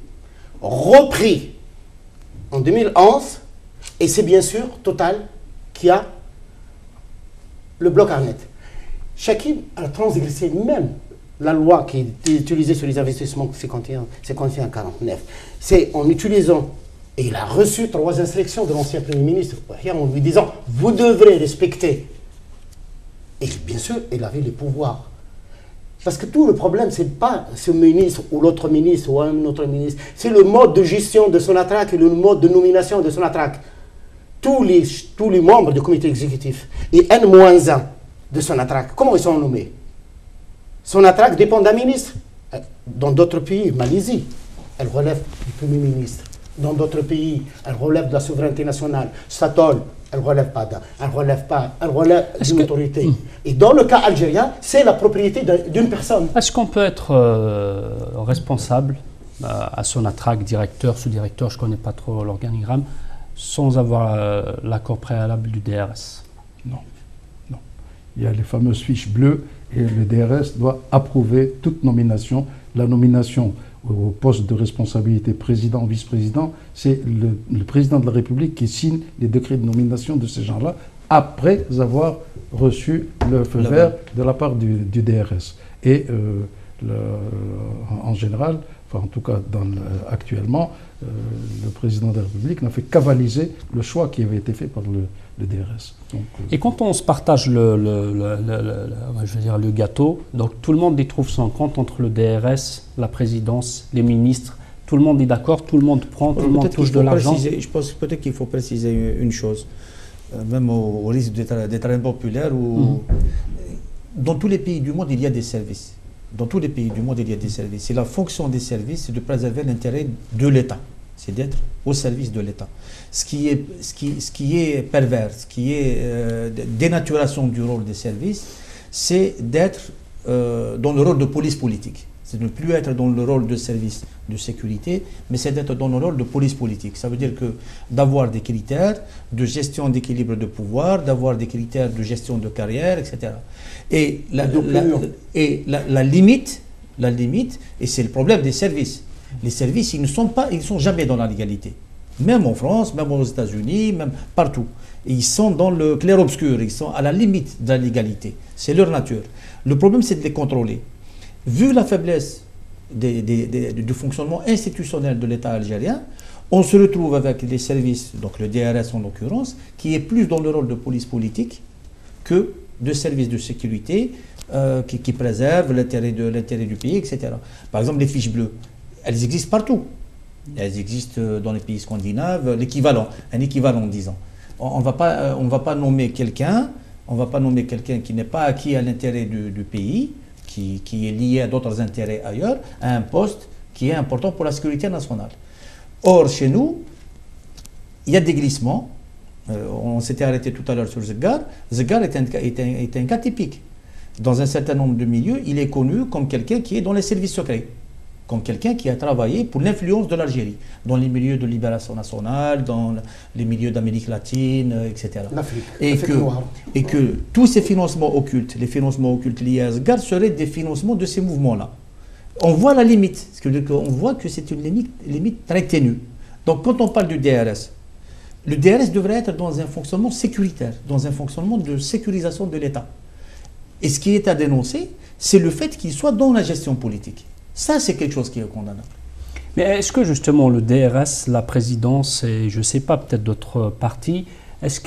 Repris en 2011, et c'est bien sûr Total qui a le bloc Arnet. Chacun a transgressé même la loi qui était utilisée sur les investissements 51-49. C'est en utilisant, et il a reçu 3 instructions de l'ancien Premier ministre en lui disant « Vous devrez respecter ». Et bien sûr, il avait les pouvoirs. Parce que tout le problème, ce n'est pas ce ministre ou l'autre ministre ou un autre ministre. C'est le mode de gestion de Sonatrach et le mode de nomination de Sonatrach. Tous les membres du comité exécutif et N-1 de Sonatrach, comment ils sont nommés? Sonatrach dépend d'un ministre. Dans d'autres pays, Malaisie, elle relève du Premier ministre. Dans d'autres pays, elle relève de la souveraineté nationale. Statoil, elle ne relève d'une autorité. Et dans le cas algérien, c'est la propriété d'une personne. Est-ce qu'on peut être responsable à Sonatrach, directeur, sous-directeur, je ne connais pas trop l'organigramme, sans avoir l'accord préalable du DRS? Non. Il y a les fameuses fiches bleues et le DRS doit approuver toute nomination. La nomination au poste de responsabilité président, vice-président, c'est le président de la République qui signe les décrets de nomination de ces gens-là après avoir reçu le feu vert de la part du DRS. Et en général, enfin en tout cas actuellement, le président de la République n'a fait qu'avaliser le choix qui avait été fait par le DRS. Donc, et quand on se partage le gâteau, donc tout le monde y trouve son compte entre le DRS, la présidence, les ministres, tout le monde est d'accord, tout le monde prend, tout le monde touche de l'argent. Je pense peut-être qu'il faut préciser une chose, même au risque d'être impopulaire, dans tous les pays du monde, il y a des services. Dans tous les pays du monde, il y a des services. Et la fonction des services, c'est de préserver l'intérêt de l'État. C'est d'être au service de l'État. Ce qui est pervers, ce qui est dénaturation du rôle des services, c'est d'être dans le rôle de police politique. C'est de ne plus être dans le rôle de service de sécurité, mais c'est d'être dans le rôle de police politique. Ça veut dire que d'avoir des critères de gestion d'équilibre de pouvoir, d'avoir des critères de gestion de carrière, etc. Et la limite, et c'est le problème des services. Les services, ils ne sont jamais dans la légalité. Même en France, même aux États-Unis, même partout. Et ils sont dans le clair-obscur, ils sont à la limite de la légalité. C'est leur nature. Le problème, c'est de les contrôler. Vu la faiblesse du fonctionnement institutionnel de l'État algérien, on se retrouve avec des services, donc le DRS en l'occurrence, qui est plus dans le rôle de police politique que de services de sécurité qui préservent l'intérêt du pays, etc. Par exemple, les fiches bleues, elles existent partout. Elles existent dans les pays scandinaves, un équivalent, disons. On ne va pas nommer quelqu'un qui n'est pas acquis à l'intérêt du pays, qui est lié à d'autres intérêts ailleurs, à un poste qui est important pour la sécurité nationale. Or, chez nous, il y a des glissements. On s'était arrêté tout à l'heure sur Zeggar. Zeggar est un cas typique. Dans un certain nombre de milieux, il est connu comme quelqu'un qui est dans les services secrets, comme quelqu'un qui a travaillé pour l'influence de l'Algérie, dans les milieux de libération nationale, dans les milieux d'Amérique latine, etc. Et que tous ces financements occultes, les financements occultes liés à Zeggar, seraient des financements de ces mouvements-là. On voit la limite, on voit que c'est une limite très ténue. Donc quand on parle du DRS, le DRS devrait être dans un fonctionnement sécuritaire, dans un fonctionnement de sécurisation de l'État. Et ce qui est à dénoncer, c'est le fait qu'il soit dans la gestion politique. Ça, c'est quelque chose qui est condamnable. Mais est-ce que justement le DRS, la présidence et je ne sais pas, peut-être d'autres partis, est-ce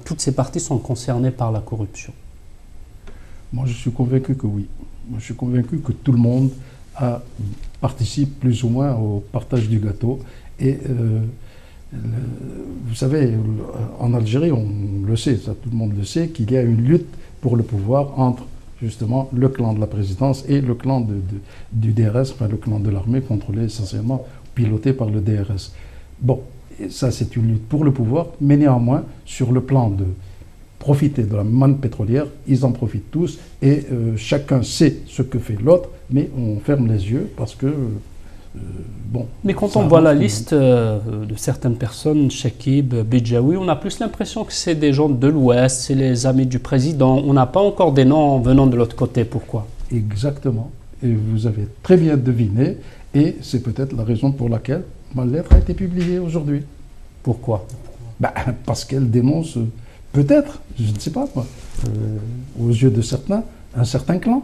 toutes ces parties sont concernées par la corruption? Moi, je suis convaincu que oui. Moi, je suis convaincu que tout le monde participe plus ou moins au partage du gâteau. Et vous savez, en Algérie, on le sait, ça, tout le monde le sait, qu'il y a une lutte pour le pouvoir entre justement le clan de la présidence et le clan du DRS, enfin le clan de l'armée contrôlé essentiellement, piloté par le DRS. Bon, ça c'est une lutte pour le pouvoir, mais néanmoins, sur le plan de profiter de la manne pétrolière, ils en profitent tous et chacun sait ce que fait l'autre, mais on ferme les yeux parce que bon. Mais quand on voit la liste de certaines personnes, Chekib, Bedjaoui, on a plus l'impression que c'est des gens de l'Ouest, c'est les amis du président. On n'a pas encore des noms venant de l'autre côté. Pourquoi? Exactement. Et vous avez très bien deviné. Et c'est peut-être la raison pour laquelle ma lettre a été publiée aujourd'hui. Pourquoi? Parce qu'elle dénonce, peut-être, je ne sais pas, aux yeux de certains, un certain clan.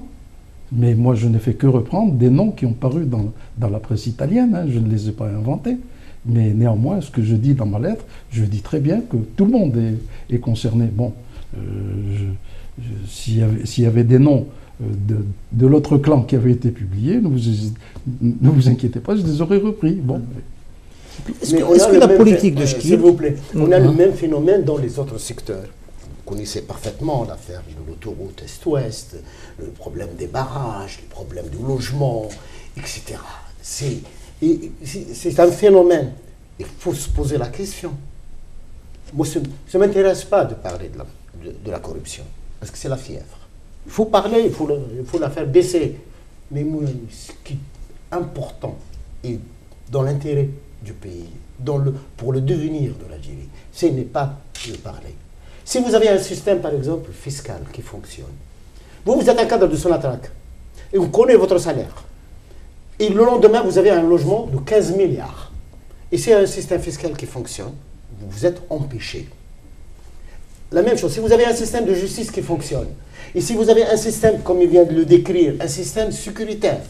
Mais moi, je n'ai fait que reprendre des noms qui ont paru dans la presse italienne. Hein, je ne les ai pas inventés. Mais néanmoins, ce que je dis dans ma lettre, je dis très bien que tout le monde est concerné. Bon, s'il y avait des noms de l'autre clan qui avaient été publiés, ne vous inquiétez pas, je les aurais repris. Bon. Est-ce que la politique de Chekib, s'il vous plaît, on a le même phénomène dans les autres secteurs? Vous connaissez parfaitement l'affaire de l'autoroute Est-Ouest, le problème des barrages, le problème du logement, etc. C'est un phénomène. Il faut se poser la question. Moi, ça ne m'intéresse pas de parler de la corruption, parce que c'est la fièvre. Il faut parler, il faut la faire baisser. Mais moi, ce qui est important, et dans l'intérêt du pays, pour le devenir de l'Algérie, ce n'est pas de parler. Si vous avez un système, par exemple, fiscal qui fonctionne, vous êtes un cadre de Sonatrach, et vous connaissez votre salaire, et le lendemain, vous avez un logement de 15 milliards. Et c'est un système fiscal qui fonctionne, vous êtes empêché. La même chose, si vous avez un système de justice qui fonctionne, et si vous avez un système, comme il vient de le décrire, un système sécuritaire,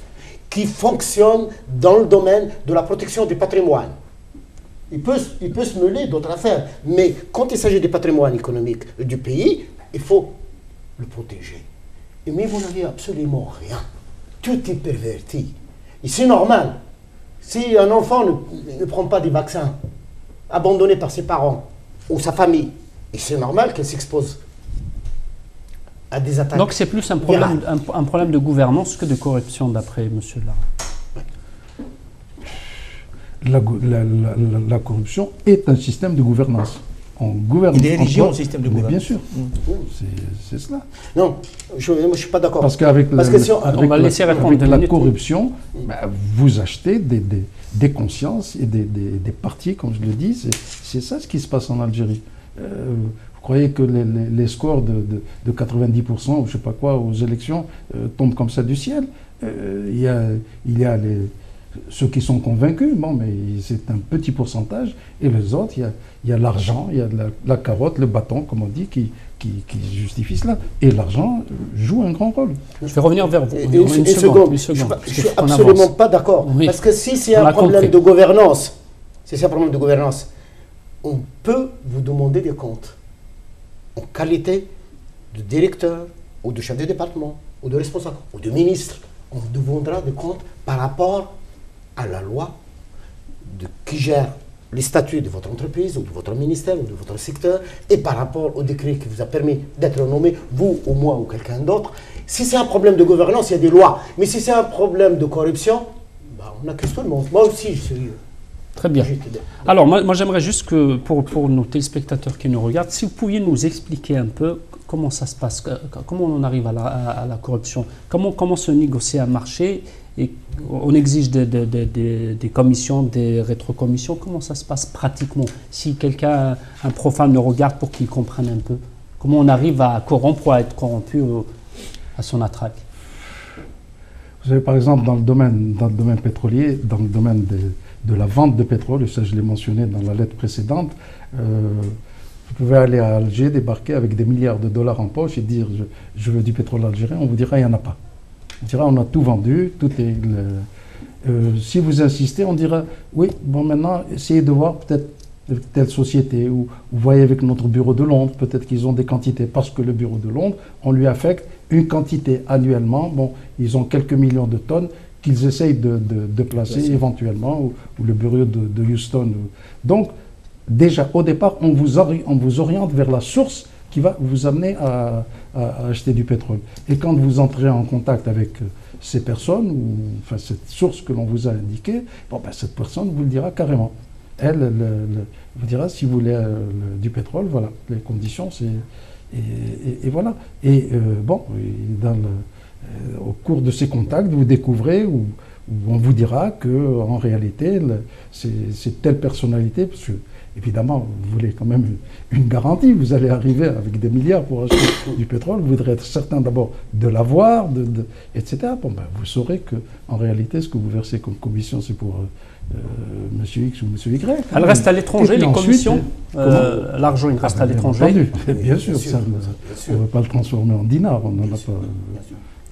qui fonctionne dans le domaine de la protection du patrimoine, il peut se mêler d'autres affaires, mais quand il s'agit du patrimoine économique du pays, il faut le protéger. Mais vous n'avez absolument rien. Tout est perverti. Et c'est normal. Si un enfant ne prend pas des vaccins, abandonné par ses parents ou sa famille, et c'est normal qu'elle s'expose à des attaques. Donc c'est plus un problème de gouvernance que de corruption, d'après M. Lara. La corruption est un système de gouvernance. On gouverne. Il est érigé en système de gouvernance. Bien sûr, c'est cela. Non, je ne suis pas d'accord. Parce qu'avec la corruption, vous achetez des consciences et des partis, comme je le dis. C'est ça ce qui se passe en Algérie. Vous croyez que les scores de 90% ou je ne sais pas quoi aux élections tombent comme ça du ciel? Il y a ceux qui sont convaincus, bon, mais c'est un petit pourcentage, et les autres, il y a l'argent, il y a la carotte, le bâton, comme on dit, qui justifie cela. Et l'argent joue un grand rôle. Je vais revenir vers vous. Une seconde. Je ne suis absolument pas d'accord. Oui. Parce que si c'est un problème de gouvernance, on peut vous demander des comptes. En qualité de directeur, ou de chef de département, ou de responsable, ou de ministre, on vous demandera des comptes par rapport à la loi qui gère les statuts de votre entreprise ou de votre ministère ou de votre secteur et par rapport au décret qui vous a permis d'être nommé, vous ou moi ou quelqu'un d'autre. Si c'est un problème de gouvernance, il y a des lois. Mais si c'est un problème de corruption, bah, on accuse tout le monde. Moi aussi, je suis... Très bien. Alors, moi j'aimerais juste que, pour nos téléspectateurs qui nous regardent, si vous pouviez nous expliquer un peu comment ça se passe, comment on arrive à la corruption, comment se négocie un marché, et on exige des commissions, des rétrocommissions, comment ça se passe pratiquement? Si quelqu'un, un profane nous regarde pour qu'il comprenne un peu, comment on arrive à corrompre ou à être corrompu à son attaque? Vous savez, par exemple, dans le domaine pétrolier, dans le domaine de la vente de pétrole, et ça je l'ai mentionné dans la lettre précédente, vous pouvez aller à Alger, débarquer avec des milliards de dollars en poche et dire je veux du pétrole algérien, on vous dira il n'y en a pas. On dira on a tout vendu, tout est... si vous insistez, on dira oui, bon maintenant essayez de voir peut-être telle société, ou vous voyez avec notre bureau de Londres, peut-être qu'ils ont des quantités, parce que le bureau de Londres, on lui affecte une quantité annuellement, bon, ils ont quelques millions de tonnes qu'ils essayent de placer éventuellement, ou le bureau de Houston. Donc, déjà, au départ, on vous oriente vers la source qui va vous amener à acheter du pétrole. Et quand vous entrez en contact avec ces personnes, ou enfin cette source que l'on vous a indiquée, bon, ben, cette personne vous le dira carrément. Elle vous dira, si vous voulez du pétrole, voilà, les conditions, c'est... Et voilà. Et bon, au cours de ces contacts, vous découvrez, ou on vous dira qu'en réalité, c'est telle personnalité, parce que, évidemment, vous voulez quand même une garantie, vous allez arriver avec des milliards pour acheter du pétrole, vous voudrez être certain d'abord de l'avoir, etc. Bon, ben, vous saurez qu'en réalité, ce que vous versez comme commission, c'est pour Monsieur X ou Monsieur Y. Elle reste à l'étranger, les commissions. L'argent, il reste à l'étranger. Bien sûr, on ne va pas le transformer en dinars, on n'en a pas...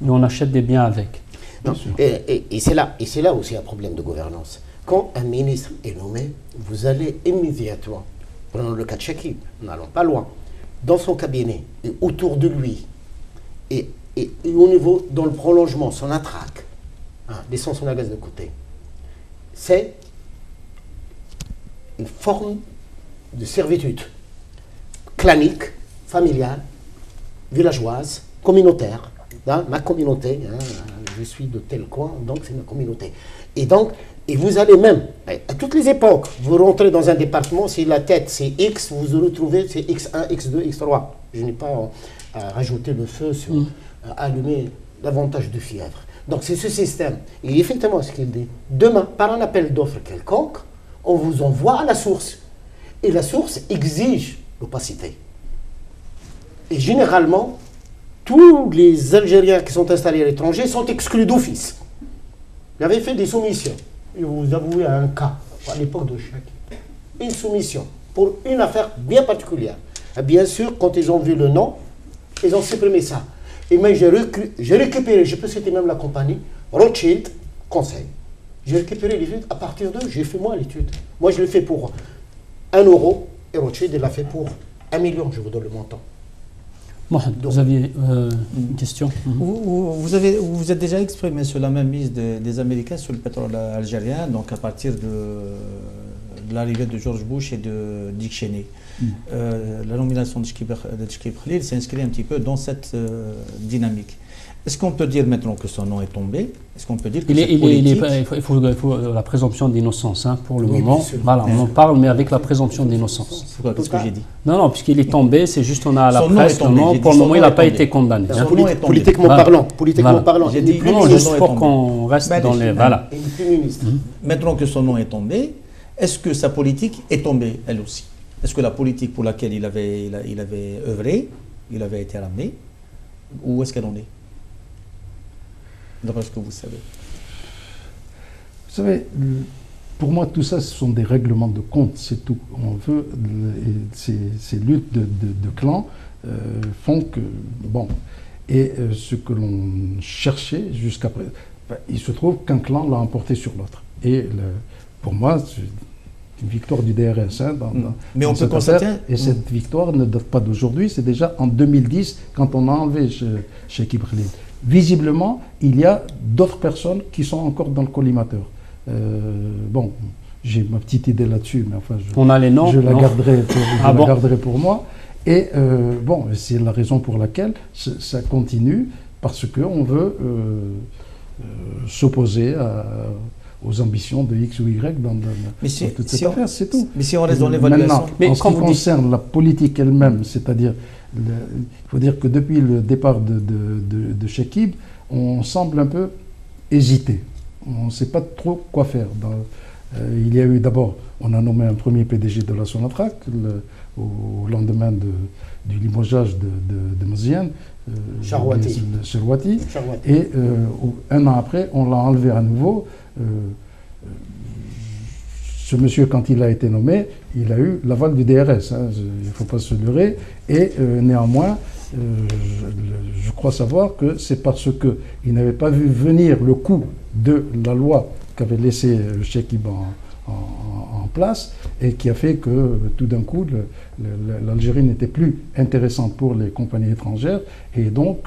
Mais on achète des biens avec. Non. Et c'est là aussi un problème de gouvernance. Quand un ministre est nommé, vous allez immédiatement, prenons le cas de Chakib, n'allons pas loin, dans son cabinet et autour de lui, et au niveau, dans le prolongement, son atraque, laissons son agace de côté, c'est une forme de servitude clanique, familiale, villageoise, communautaire. Ma communauté, je suis de tel coin, donc c'est ma communauté. Et vous allez même, à toutes les époques, vous rentrez dans un département, si la tête c'est X, vous retrouvez c'est X1, X2, X3. Je n'ai pas à rajouter le feu sur allumer davantage de fièvre. Donc c'est ce système. Et effectivement, ce qu'il dit, demain, par un appel d'offres quelconque, on vous envoie à la source. Et la source exige l'opacité. Et généralement, tous les Algériens qui sont installés à l'étranger sont exclus d'office. J'avais fait des soumissions. Et vous avouez à un cas, à l'époque de Chakib, une soumission pour une affaire bien particulière. Et bien sûr, quand ils ont vu le nom, ils ont supprimé ça. Et moi, j'ai récupéré, je peux citer même la compagnie, Rothschild Conseil. J'ai récupéré l'étude, à partir d'eux, j'ai fait moi l'étude. Moi, je l'ai fait pour 1 euro, et Rothschild, il l'a fait pour 1 million, je vous donne le montant. Mohamed, vous aviez une question? Vous êtes déjà exprimé sur la même mise des Américains sur le pétrole algérien, donc à partir de l'arrivée de George Bush et de Dick Cheney. La nomination de Chakib Khalil s'inscrit un petit peu dans cette dynamique. Est-ce qu'on peut dire maintenant que son nom est tombé? Est-ce qu'on peut dire que il faut la présomption d'innocence pour le moment. Voilà, on en parle, mais avec la présomption d'innocence. Qu'est-ce que j'ai dit? Non, puisqu'il est tombé, c'est juste on a la presse. Pour le moment, il n'a pas été condamné. Politiquement parlant. J'ai dit juste pour qu'on reste dans les... Voilà. Maintenant que son nom est tombé, est-ce que sa politique est tombée, elle aussi? Est-ce que la politique pour laquelle il avait œuvré, il avait été ramené, où est-ce qu'elle en est? D'après ce que vous savez. Vous savez, pour moi, tout ça, ce sont des règlements de compte, c'est tout. On veut, ces luttes de clans font que, bon, et ce que l'on cherchait jusqu'à présent, il se trouve qu'un clan l'a emporté sur l'autre. Et pour moi, c'est une victoire du DRS mais on peut constater... Et cette victoire ne date pas d'aujourd'hui, c'est déjà en 2010, quand on a enlevé Chakib Khalil. Visiblement, il y a d'autres personnes qui sont encore dans le collimateur. Bon, j'ai ma petite idée là-dessus, mais enfin, On a les noms, je la non garderai bon. garderai pour moi. Et bon, c'est la raison pour laquelle ça continue, parce qu'on veut s'opposer aux ambitions de X ou Y dans toute cette affaire, c'est tout. Mais si on reste dans l'évaluation... Maintenant, en ce qui concerne la politique elle-même, c'est-à-dire, il faut dire que depuis le départ de Chekib, on semble un peu hésiter. On ne sait pas trop quoi faire. Il y a eu d'abord, on a nommé un premier PDG de la Sonatrach au lendemain du limogeage de Mziane, Cherouati. Et un an après, on l'a enlevé à nouveau. Ce monsieur, quand il a été nommé, il a eu l'aval du DRS, hein, il ne faut pas se leurrer, et néanmoins, je crois savoir que c'est parce qu'il n'avait pas vu venir le coup de la loi qu'avait laissé Chekib en place, et qui a fait que tout d'un coup, l'Algérie n'était plus intéressante pour les compagnies étrangères, et donc,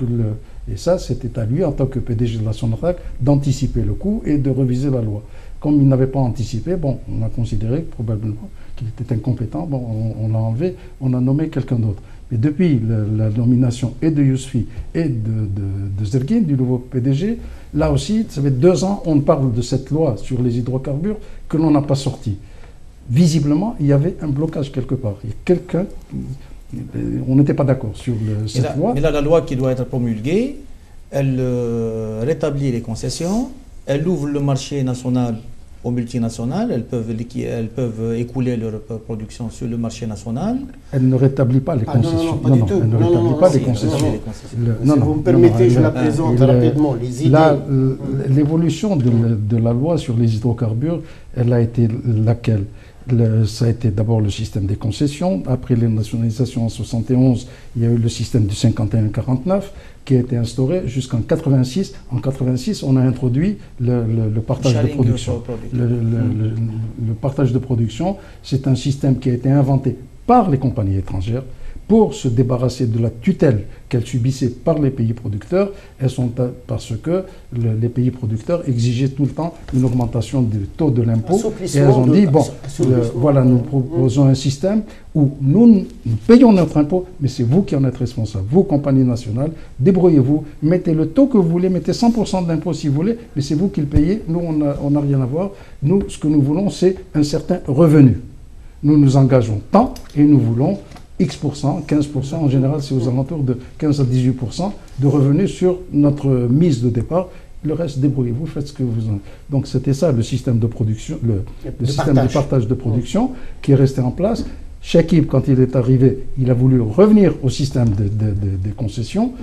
et ça, c'était à lui, en tant que PDG de la Sonatrach, d'anticiper le coup et de reviser la loi. Comme il n'avait pas anticipé, bon, on a considéré probablement qu'il était incompétent, bon, on l'a enlevé, on a nommé quelqu'un d'autre. Mais depuis la nomination et de Yousfi et de Zerguine, du nouveau PDG, là aussi, ça fait 2 ans, on parle de cette loi sur les hydrocarbures que l'on n'a pas sortie. Visiblement, il y avait un blocage quelque part. Il y a quelqu'un, on n'était pas d'accord sur cette loi. Mais là, la loi qui doit être promulguée, elle rétablit les concessions, elle ouvre le marché national aux multinationales, elles peuvent écouler leur production sur le marché national. Elle ne rétablit pas les concessions. Non, pas du tout. Elle ne rétablit pas les concessions. Si vous me permettez, je la présente rapidement. L'évolution de la loi sur les hydrocarbures, elle a été laquelle? Ça a été d'abord le système des concessions. Après les nationalisations en 71, il y a eu le système du 51-49 qui a été instauré jusqu'en 86. En 86, on a introduit le partage de production. Le partage de production, c'est un système qui a été inventé par les compagnies étrangères pour se débarrasser de la tutelle qu'elles subissaient par les pays producteurs, parce que les pays producteurs exigeaient tout le temps une augmentation du taux de l'impôt. Et elles ont dit, bon, voilà, nous proposons un système où nous payons notre impôt, mais c'est vous qui en êtes responsable. Vous, compagnie nationale, débrouillez-vous, mettez le taux que vous voulez, mettez 100% d'impôt si vous voulez, mais c'est vous qui le payez. Nous, on n'a rien à voir. Nous, ce que nous voulons, c'est un certain revenu. Nous nous engageons tant et nous voulons X%, 15%, en général c'est aux alentours de 15 à 18% de revenus sur notre mise de départ. Le reste, débrouillez-vous, faites ce que vous en... Donc c'était ça le système de production, le système de partage de production qui est resté en place. Chekib, quand il est arrivé, il a voulu revenir au système des concessions,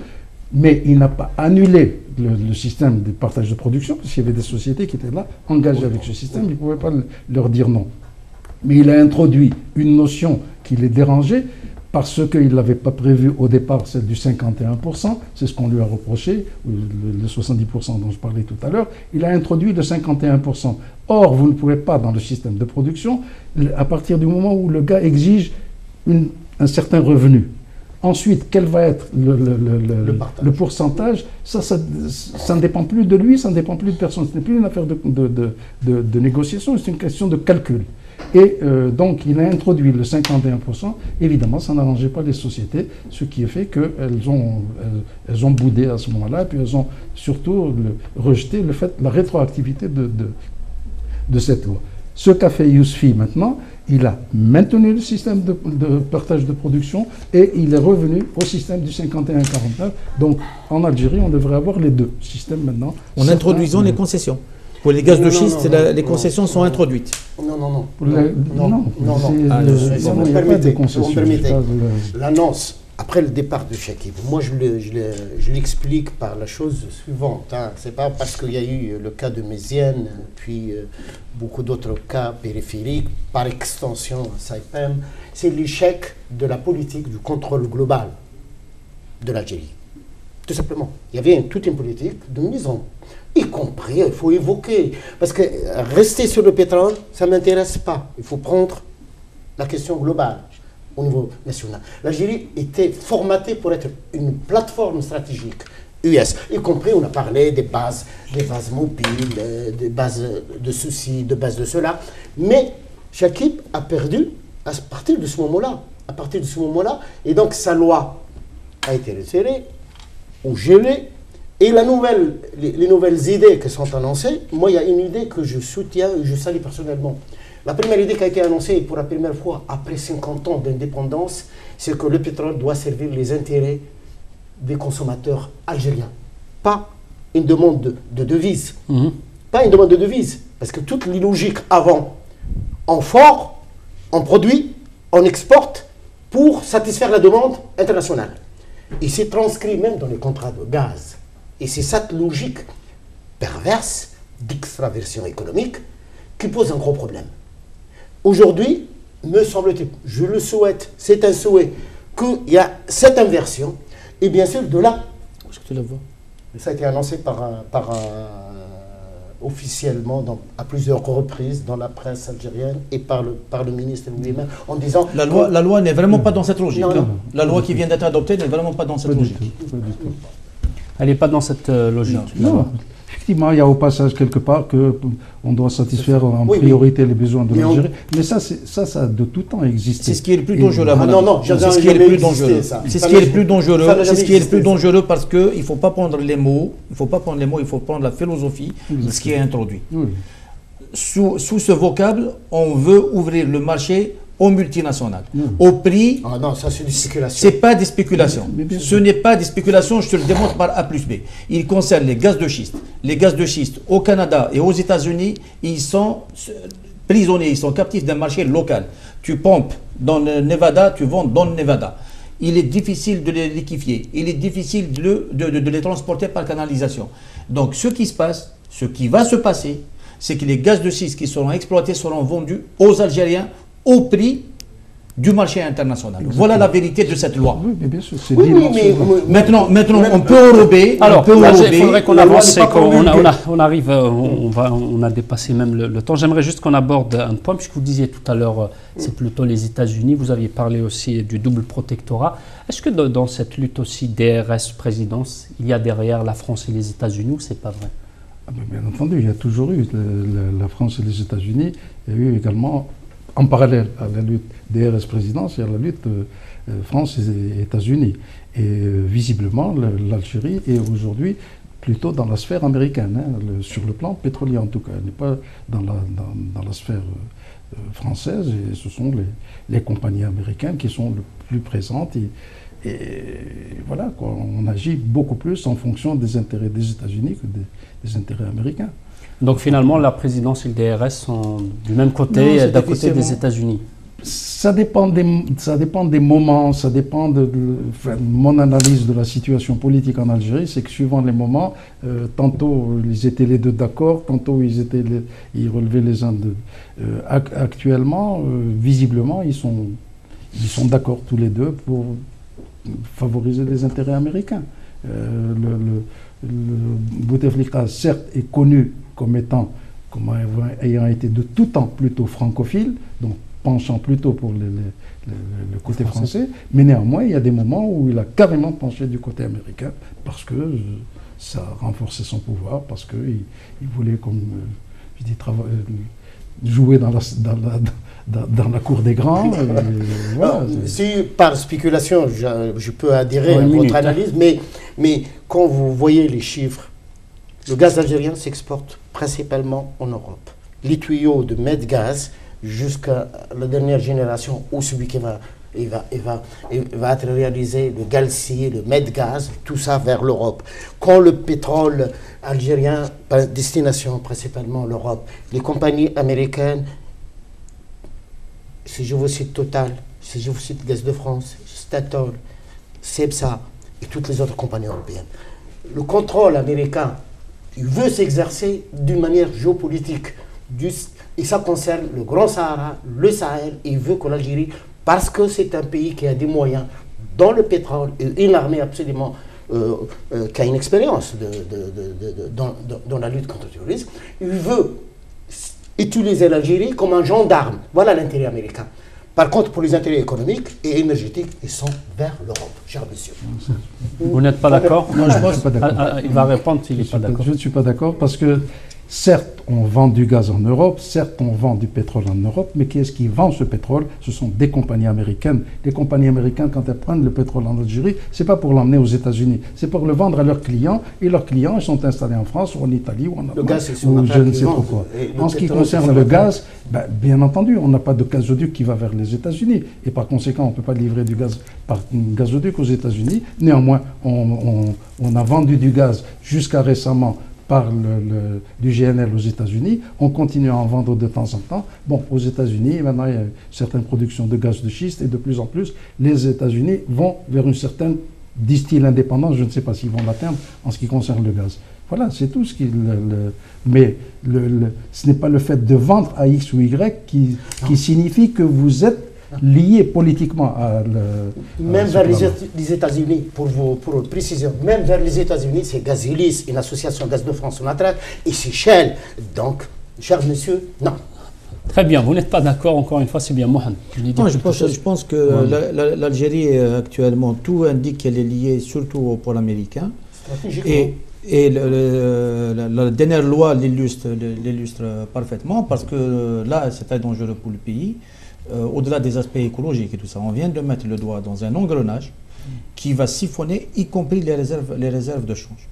mais il n'a pas annulé le système de partage de production, parce qu'il y avait des sociétés qui étaient là, engagées avec ce système, il ne pouvait pas leur dire non. Mais il a introduit une notion qui les dérangeait, parce qu'il ne l'avait pas prévu au départ, celle du 51%, c'est ce qu'on lui a reproché, le 70% dont je parlais tout à l'heure, il a introduit le 51%. Or, vous ne pouvez pas, dans le système de production, à partir du moment où le gars exige un certain revenu. Ensuite, quel va être le pourcentage? Ça ne dépend plus de lui, ça ne dépend plus de personne. Ce n'est plus une affaire de négociation, c'est une question de calcul. Et donc, il a introduit le 51%. Évidemment, ça n'arrangeait pas les sociétés, ce qui a fait qu'elles ont boudé à ce moment-là, et puis elles ont surtout rejeté la rétroactivité de cette loi. Ce qu'a fait Yousfi maintenant, il a maintenu le système de partage de production et il est revenu au système du 51-49. Donc, en Algérie, on devrait avoir les deux systèmes maintenant. En introduisant les concessions. Pour les gaz de schiste, les concessions sont introduites. Non. Si vous me permettez, l'annonce, après le départ de Chekib, moi je l'explique par la chose suivante. Hein. Ce n'est pas parce qu'il y a eu le cas de Mziane, puis beaucoup d'autres cas périphériques, par extension Saipem, c'est l'échec de la politique du contrôle global de l'Algérie. Tout simplement. Il y avait toute une politique de mise en... y compris, il faut évoquer, parce que rester sur le pétrole, ça ne m'intéresse pas. Il faut prendre la question globale au niveau national. L'Algérie était formatée pour être une plateforme stratégique, US. Y compris, on a parlé des bases mobiles, des bases de ceci, de bases de cela. Mais Chakib a perdu à partir de ce moment-là. À partir de ce moment-là. Et donc, sa loi a été retirée ou gelée. Et les nouvelles idées qui sont annoncées, moi, il y a une idée que je soutiens et je salue personnellement. La première idée qui a été annoncée pour la première fois après 50 ans d'indépendance, c'est que le pétrole doit servir les intérêts des consommateurs algériens. Pas une demande de devise. Pas une demande de devise. Parce que toutes les logiques avant, on fort, on produit, on exporte pour satisfaire la demande internationale. Et c'est transcrit même dans les contrats de gaz. Et c'est cette logique perverse d'extraversion économique qui pose un gros problème. Aujourd'hui, me semble-t-il, je le souhaite, c'est un souhait, qu'il y a cette inversion, et bien sûr de là, Est-ce que tu la vois? ça a été annoncé officiellement à plusieurs reprises dans la presse algérienne et par le ministre lui-même en disant... La loi n'est vraiment pas dans cette logique. Non, non. La loi qui vient d'être adoptée n'est vraiment pas dans cette logique. Elle n'est pas dans cette logique. Non. Effectivement, il y a au passage quelque part qu'on doit satisfaire en Oui, priorité les besoins de mais l'Algérie. Mais ça a de tout temps existé. C'est ce qui est le plus dangereux. non, c'est ce qui est le plus dangereux. C'est ce qui est le plus dangereux. Ça n'a C'est ce qui est le jamais plus dangereux parce qu'il ne faut pas prendre les mots. Il faut prendre la philosophie de ce qui est introduit. Oui. Sous ce vocable, on veut ouvrir le marché aux multinationales. Au prix... Ah non, ça c'est des spéculations. Ce n'est pas des spéculations. Mais bien Ce sûr. n'est pas des spéculations, je te le démontre par A plus B. Il concerne les gaz de schiste. Les gaz de schiste au Canada et aux États-Unis, ils sont prisonniers, ils sont captifs d'un marché local. Tu pompes dans le Nevada, tu vends dans le Nevada. Il est difficile de les liquéfier. Il est difficile de les transporter par canalisation. Donc ce qui se passe, ce qui va se passer, c'est que les gaz de schiste qui seront exploités seront vendus aux Algériens au prix du marché international. Exactement. Voilà la vérité de cette loi. Oui, mais bien sûr, c'est Oui, Maintenant, on peut enrober. Alors, il faudrait qu'on avance, n'est pas on arrive, on a dépassé même le temps. J'aimerais juste qu'on aborde un point, puisque vous disiez tout à l'heure, c'est plutôt les États-Unis. Vous aviez parlé aussi du double protectorat. Est-ce que dans cette lutte aussi DRS présidence, il y a derrière la France et les États-Unis ou c'est pas vrai? Bien entendu, il y a toujours eu la France et les États-Unis. Il y a eu également, en parallèle à la lutte DRS présidence, il y a la lutte France et États-Unis. Et visiblement, l'Algérie est aujourd'hui plutôt dans la sphère américaine, sur le plan pétrolier en tout cas. Elle n'est pas dans la sphère française, et ce sont les compagnies américaines qui sont le plus présentes. Et voilà, quoi, on agit beaucoup plus en fonction des intérêts des États-Unis que des intérêts américains. Donc finalement, la présidence et le DRS sont du même côté, d'un côté des États-Unis. Ça dépend des moments, ça dépend mon analyse de la situation politique en Algérie, c'est que suivant les moments, tantôt ils étaient les deux d'accord, tantôt ils relevaient les uns de... actuellement, visiblement, ils sont d'accord tous les deux pour favoriser les intérêts américains. Bouteflika, certes, est connu comme ayant été de tout temps plutôt francophile, donc penchant plutôt pour le côté français, mais néanmoins, il y a des moments où il a carrément penché du côté américain, parce que ça a renforcé son pouvoir, parce qu'il voulait, comme je dis, jouer dans la cour des grands. Voilà. Si par spéculation, je peux adhérer à votre analyse, mais quand vous voyez les chiffres, le gaz algérien s'exporte principalement en Europe. Les tuyaux de Medgaz jusqu'à la dernière génération, ou celui qui va être réalisé, le Galci, le Medgaz, tout ça vers l'Europe. Quand le pétrole algérien, destination principalement l'Europe, les compagnies américaines, si je vous cite Total, si je vous cite Gaz de France, Statoil, Cepsa et toutes les autres compagnies européennes, le contrôle américain, il veut s'exercer d'une manière géopolitique. Et ça concerne le Grand Sahara, le Sahel, et il veut que l'Algérie, parce que c'est un pays qui a des moyens dans le pétrole et une armée absolument qui a une expérience dans la lutte contre le terrorisme, il veut utiliser l'Algérie comme un gendarme. Voilà l'intérêt américain. Par contre, pour les intérêts économiques et énergétiques, ils sont vers l'Europe, cher monsieur. Vous n'êtes pas d'accord? Non, je ne suis pas d'accord. Il va répondre s'il n'est pas d'accord. Je ne suis pas d'accord parce que, certes, on vend du gaz en Europe, certes, on vend du pétrole en Europe, mais qui est-ce qui vend ce pétrole? Ce sont des compagnies américaines. Les compagnies américaines, quand elles prennent le pétrole en Algérie, ce n'est pas pour l'emmener aux États-Unis, c'est pour le vendre à leurs clients. Et leurs clients, ils sont installés en France ou en Italie ou en Allemagne ou je ne sais trop quoi. En ce qui concerne le gaz, bien entendu, on n'a pas de gazoduc qui va vers les États-Unis. Et par conséquent, on ne peut pas livrer du gaz par gazoduc aux États-Unis. Néanmoins, on a vendu du gaz jusqu'à récemment par du GNL aux États-Unis. On continue à en vendre de temps en temps. Bon, aux États-Unis, maintenant, il y a certaines productions de gaz de schiste et de plus en plus, les États-Unis vont vers une certaine, disent-ils, indépendance. Je ne sais pas s'ils vont l'atteindre en ce qui concerne le gaz. Voilà, c'est tout ce qui... mais ce n'est pas le fait de vendre à X ou Y qui signifie que vous êtes lié politiquement à même vers les États-Unis, pour préciser, même vers les États-Unis, c'est Gazilis, une association Gaz de France Sonatrach, et c'est Shell. Donc, cher monsieur, non. Très bien, vous n'êtes pas d'accord, encore une fois, c'est bien Mohamed. Non, je pense que l'Algérie, actuellement, tout indique qu'elle est liée surtout au pôle américain. Et la dernière loi l'illustre parfaitement, parce que là, c'est très dangereux pour le pays. Au-delà des aspects écologiques et tout ça, on vient de mettre le doigt dans un engrenage qui va siphonner, y compris les réserves de change.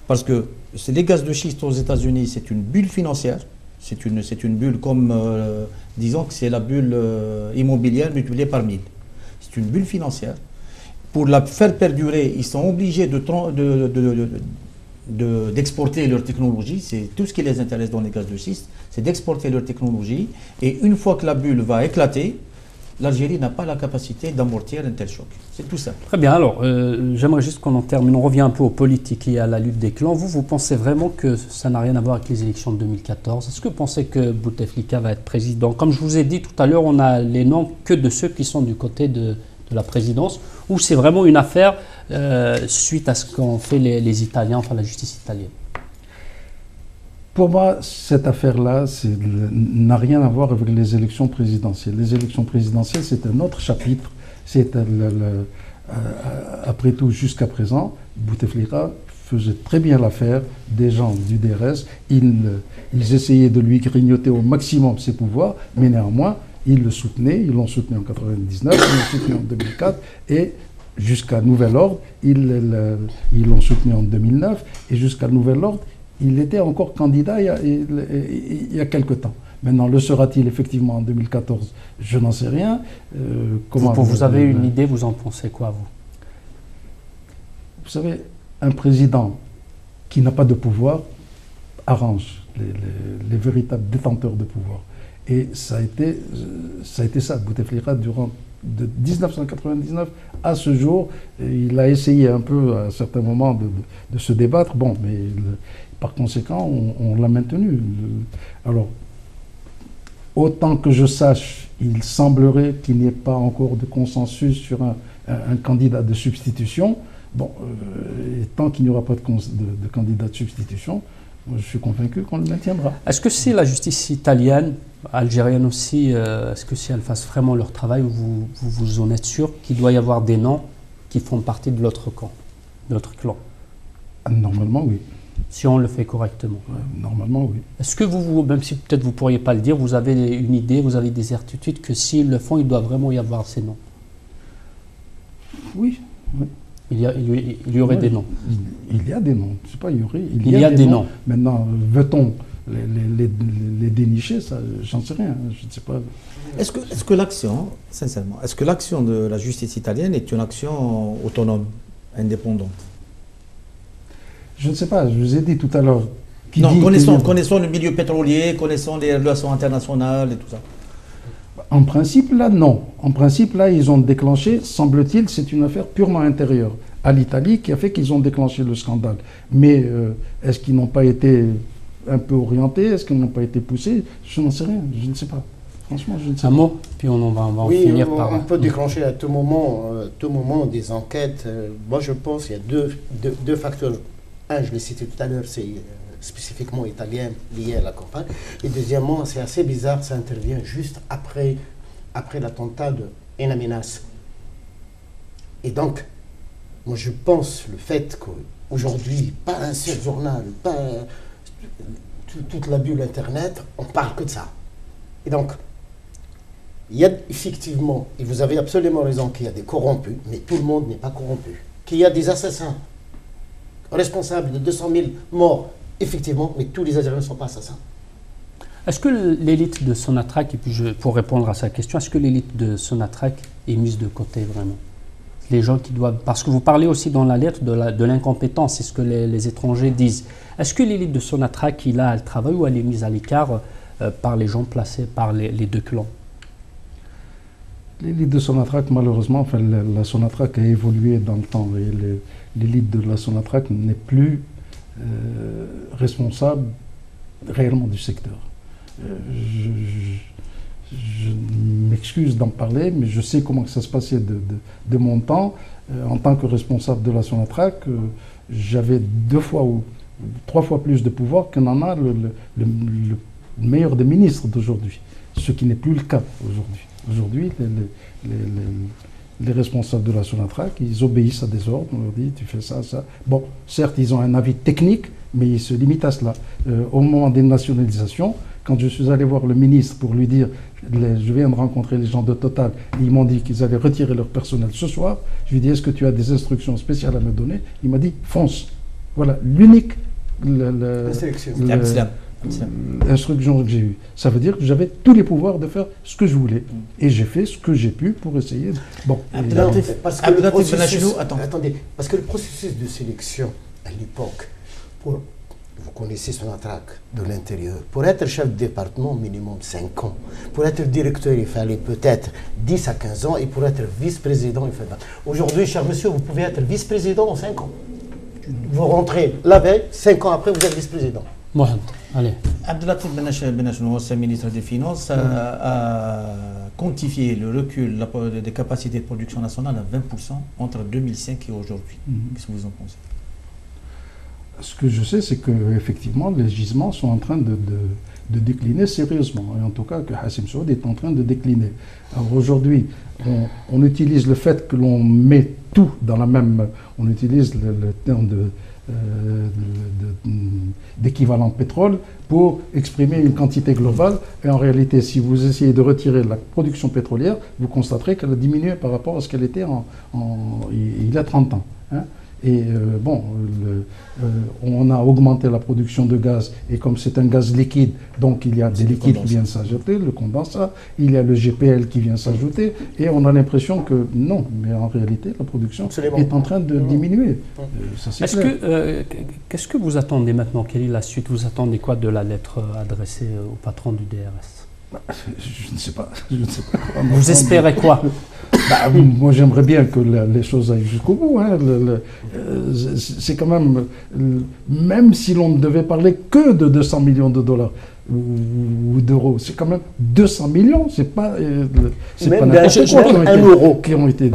Parce que les gaz de schiste aux États-Unis, c'est une bulle financière, c'est une bulle comme, disons que c'est la bulle immobilière multipliée par 1000. C'est une bulle financière. Pour la faire perdurer, ils sont obligés d'exporter leur technologie. C'est tout ce qui les intéresse dans les gaz de schiste, c'est d'exporter leur technologie. Et une fois que la bulle va éclater, l'Algérie n'a pas la capacité d'amortir un tel choc. C'est tout simple. Très bien. Alors, j'aimerais juste qu'on en termine. On revient un peu aux politiques et à la lutte des clans. Vous pensez vraiment que ça n'a rien à voir avec les élections de 2014? Est-ce que vous pensez que Bouteflika va être président? Comme je vous ai dit tout à l'heure, on a les noms que de ceux qui sont du côté de la présidence, ou c'est vraiment une affaire suite à ce qu'ont fait les Italiens, enfin la justice italienne? Pour moi, cette affaire-là n'a rien à voir avec les élections présidentielles. Les élections présidentielles, c'est un autre chapitre. Après tout, jusqu'à présent, Bouteflika faisait très bien l'affaire des gens du DRS. Ils essayaient de lui grignoter au maximum ses pouvoirs, mais néanmoins, ils le soutenaient. Ils l'ont soutenu en 1999, ils l'ont soutenu en 2004, et jusqu'à nouvel ordre, ils l'ont soutenu en 2009, et jusqu'à nouvel ordre, il était encore candidat il y a quelque temps. Maintenant, le sera-t-il effectivement en 2014? Je n'en sais rien. Vous avez une idée, vous en pensez quoi, vous? Vous savez, un président qui n'a pas de pouvoir arrange les véritables détenteurs de pouvoir. Et ça a été ça. Bouteflika, durant de 1999 à ce jour, il a essayé un peu à certains moments de se débattre. Bon, mais par conséquent, on l'a maintenu. Alors, autant que je sache, il semblerait qu'il n'y ait pas encore de consensus sur un candidat de substitution. Bon, et tant qu'il n'y aura pas de candidat de substitution, je suis convaincu qu'on le maintiendra. Est-ce que c'est la justice italienne, algérienne aussi, est-ce que si elles fassent vraiment leur travail, vous en êtes sûr qu'il doit y avoir des noms qui font partie de l'autre camp, de l'autre clan? Normalement, oui. Si on le fait correctement. Normalement, oui. Est-ce que vous, même si peut-être vous ne pourriez pas le dire, vous avez une idée, vous avez des certitudes que s'ils le font, il doit vraiment y avoir ces noms? Oui, oui. Il y aurait des noms. Il y a des noms. Je sais pas, il y a des noms. Maintenant, veut-on les dénicher? Ça, j'en sais rien. Je ne sais pas. Est-ce que l'action, sincèrement, est-ce que l'action de la justice italienne est une action autonome, indépendante? Je ne sais pas. Je vous ai dit tout à l'heure. Non, connaissons le milieu pétrolier, connaissons les relations internationales et tout ça. En principe, là, non. En principe, là, ils ont déclenché, semble-t-il, c'est une affaire purement intérieure à l'Italie qui a fait qu'ils ont déclenché le scandale. Mais est-ce qu'ils n'ont pas été un peu orientés? Est-ce qu'ils n'ont pas été poussés? Je n'en sais rien. Je ne sais pas. Franchement, je ne sais pas. Un mot, puis on va en finir par... On peut déclencher à tout moment des enquêtes. Moi, je pense qu'il y a deux facteurs. Un, je l'ai cité tout à l'heure, c'est spécifiquement italien lié à la campagne. Et deuxièmement, c'est assez bizarre, ça intervient juste après après l'attentat de Enaminas. Et donc, moi je pense le fait qu'aujourd'hui, pas un seul journal, pas toute la bulle Internet, on parle que de ça. Et donc, il y a effectivement, et vous avez absolument raison qu'il y a des corrompus, mais tout le monde n'est pas corrompu. Qu'il y a des assassins responsables de 200 000 morts, effectivement, mais tous les Algériens ne sont pas assassins. Est-ce que l'élite de Sonatrach, et puis pour répondre à sa question, est-ce que l'élite de Sonatrach est mise de côté vraiment? Les gens qui doivent... Parce que vous parlez aussi dans la lettre de l'incompétence, c'est ce que les étrangers disent. Est-ce que l'élite de Sonatrach, elle travaille ou elle est mise à l'écart par les gens placés par les deux clans? L'élite de Sonatrach, malheureusement, enfin, la Sonatrach a évolué dans le temps. Et l'élite de la Sonatrach n'est plus responsable réellement du secteur. Je m'excuse d'en parler, mais je sais comment ça se passait de mon temps. En tant que responsable de la Sonatrach, j'avais 2 fois ou 3 fois plus de pouvoir qu'en en a le meilleur des ministres d'aujourd'hui, ce qui n'est plus le cas aujourd'hui. Aujourd'hui, les responsables de la Sonatrach, ils obéissent à des ordres, on leur dit tu fais ça, ça. Bon, certes, ils ont un avis technique, mais ils se limitent à cela. Au moment des nationalisations, quand je suis allé voir le ministre pour lui dire je viens de rencontrer les gens de Total, ils m'ont dit qu'ils allaient retirer leur personnel ce soir, je lui ai dit est-ce que tu as des instructions spéciales à me donner? Il m'a dit fonce. Voilà l'unique instruction que j'ai eue. Ça veut dire que j'avais tous les pouvoirs de faire ce que je voulais. Et j'ai fait ce que j'ai pu pour essayer. Bon. Parce que le processus, attendez, parce que le processus de sélection à l'époque, vous connaissez Sonatrach de l'intérieur, pour être chef de département, minimum 5 ans. Pour être directeur, il fallait peut-être 10 à 15 ans. Et pour être vice-président, il fallait... Aujourd'hui, cher monsieur, vous pouvez être vice-président en 5 ans. Vous rentrez la veille, 5 ans après, vous êtes vice-président. Mohamed, allez. Abdelatif Benachnou, ancien ministre des Finances, a quantifié le recul des capacités de production nationale à 20% entre 2005 et aujourd'hui. Qu'est-ce que vous en pensez? Ce que je sais, c'est qu'effectivement, les gisements sont en train de décliner sérieusement. Et en tout cas, que Hassim Saoud est en train de décliner. Alors aujourd'hui, on utilise le fait que l'on met tout dans la même... On utilise le terme d'équivalent pétrole pour exprimer une quantité globale. Et en réalité, si vous essayez de retirer la production pétrolière, vous constaterez qu'elle a diminué par rapport à ce qu'elle était il y a 30 ans. Hein. Et on a augmenté la production de gaz, et comme c'est un gaz liquide, donc il y a des liquides qui viennent s'ajouter, le condensat, il y a le GPL qui vient s'ajouter, et on a l'impression que non, mais en réalité la production est en train de diminuer. Qu'est-ce que vous attendez maintenant? Quelle est la suite? Vous attendez quoi de la lettre adressée au patron du DRS? Je ne sais pas. Vous espérez quoi? Moi, j'aimerais bien que les choses aillent jusqu'au bout. Hein. C'est quand même si l'on ne devait parler que de 200 millions de dollars ou d'euros, c'est quand même 200 millions. C'est pas un euro qui ont été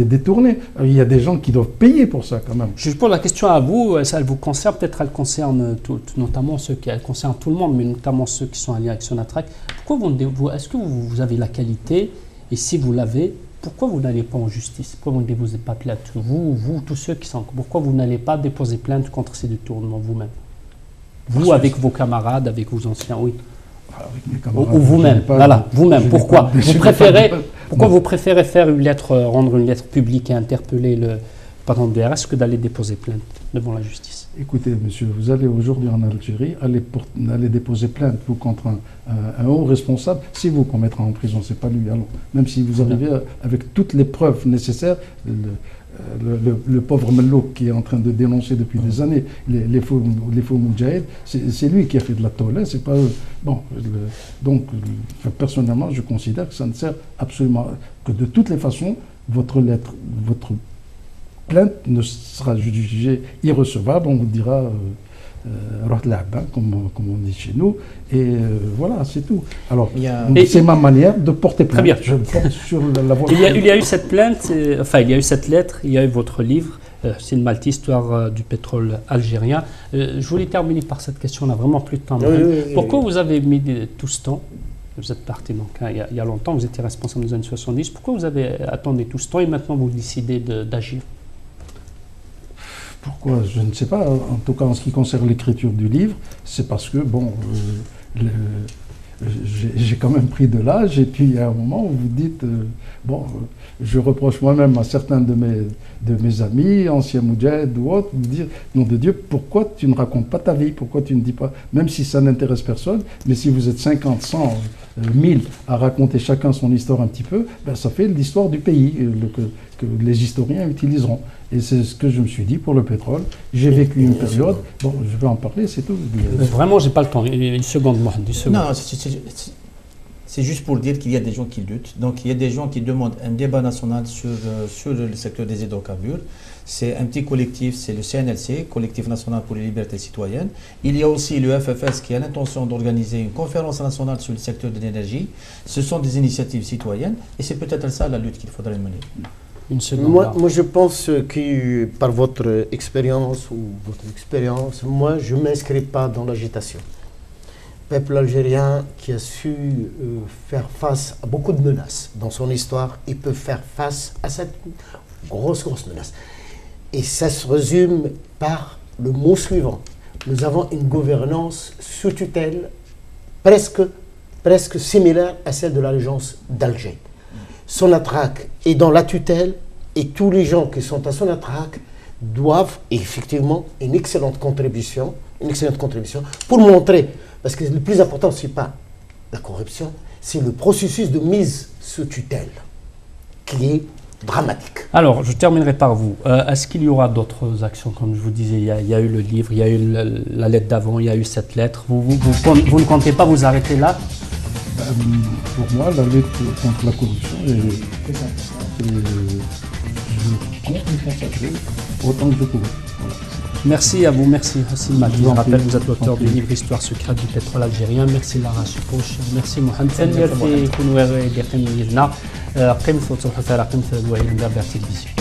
détournés. Il y a des gens qui doivent payer pour ça quand même. Je pose la question à vous. Ça, elle vous concerne, peut-être elle concerne notamment ceux qui, elle concerne tout le monde, mais notamment ceux qui sont alliés avec Sonatrach. Est-ce que vous avez la qualité, et si vous l'avez, pourquoi vous n'allez pas en justice? Pourquoi vous ne déposez pas plainte? Vous, tous ceux qui sont... Pourquoi vous n'allez pas déposer plainte contre ces détournements vous-même? Vous, avec vos camarades, avec vos anciens, oui. Avec mes camarades, ou vous-même, voilà, vous-même. Pourquoi vous préférez faire une lettre, rendre une lettre publique et interpeller le patron de DRS que d'aller déposer plainte devant la justice? Écoutez, monsieur, vous allez aujourd'hui en Algérie, allez déposer plainte vous contre un haut responsable. C'est vous qu'on mettra en prison, c'est pas lui. Alors, même si vous arrivez avec toutes les preuves nécessaires, le pauvre Mellouk qui est en train de dénoncer depuis des années les faux moudjahid, c'est lui qui a fait de la tôle, hein, c'est pas eux. Bon, donc, personnellement, je considère que ça ne sert absolument que de toutes les façons, votre plainte ne sera jugée irrecevable, on vous dira comme on dit chez nous, et voilà, c'est tout. Alors, c'est ma manière de porter plainte. Très bien. Je porte sur la voie. Il y a eu cette plainte, il y a eu cette lettre, il y a eu votre livre, c'est une Malte, histoire du pétrole algérien. Je voulais terminer par cette question, on n'a vraiment plus de temps. Pourquoi vous avez mis tout ce temps Vous êtes parti donc, il y a longtemps, vous étiez responsable des années 70. Pourquoi vous avez attendu tout ce temps et maintenant vous décidez d'agir? Pourquoi? Je ne sais pas. En tout cas, en ce qui concerne l'écriture du livre, c'est parce que, bon, j'ai quand même pris de l'âge, et puis il y a un moment où vous dites, bon, je reproche moi-même à certains de mes amis, anciens moudjahid ou autres, de dire, nom de Dieu, pourquoi tu ne racontes pas ta vie, pourquoi tu ne dis pas, même si ça n'intéresse personne, mais si vous êtes 50, 100, 1000 à raconter chacun son histoire un petit peu, ben ça fait l'histoire du pays que les historiens utiliseront. Et c'est ce que je me suis dit pour le pétrole. J'ai vécu une période, bon, je vais en parler, c'est tout. Vraiment, j'ai pas le temps. Une seconde, Mohamed, une seconde. Non, c'est juste pour dire qu'il y a des gens qui luttent. Donc il y a des gens qui demandent un débat national sur le secteur des hydrocarbures. C'est un petit collectif, c'est le CNLC, Collectif National pour les Libertés Citoyennes. Il y a aussi le FFS qui a l'intention d'organiser une conférence nationale sur le secteur de l'énergie. Ce sont des initiatives citoyennes et c'est peut-être ça la lutte qu'il faudrait mener. Une seconde. Moi, je pense que par votre expérience, moi, je ne m'inscris pas dans l'agitation. Le peuple algérien qui a su faire face à beaucoup de menaces dans son histoire, il peut faire face à cette grosse menace. Et ça se résume par le mot suivant. Nous avons une gouvernance sous tutelle presque similaire à celle de la régence d'Alger. Sonatrach est dans la tutelle et tous les gens qui sont à Sonatrach doivent effectivement une excellente contribution pour montrer, parce que le plus important, ce n'est pas la corruption, c'est le processus de mise sous tutelle qui est dramatique. Alors, je terminerai par vous. Est-ce qu'il y aura d'autres actions? Comme je vous disais, il y a eu le livre, il y a eu la lettre d'avant, il y a eu cette lettre. Vous ne comptez pas vous arrêter là? Pour moi, la lutte contre la corruption, je compte me consacrer autant que je pourrai. Voilà. Merci à vous, merci Hossein Malti. Je rappelle, vous êtes l'auteur du livre Histoire secrète du pétrole algérien. Merci Lara Chipouche, merci Mohamed. ثانية في كونوا قيمة وتروحوا في رقم في الوعي من باب التلفزيون.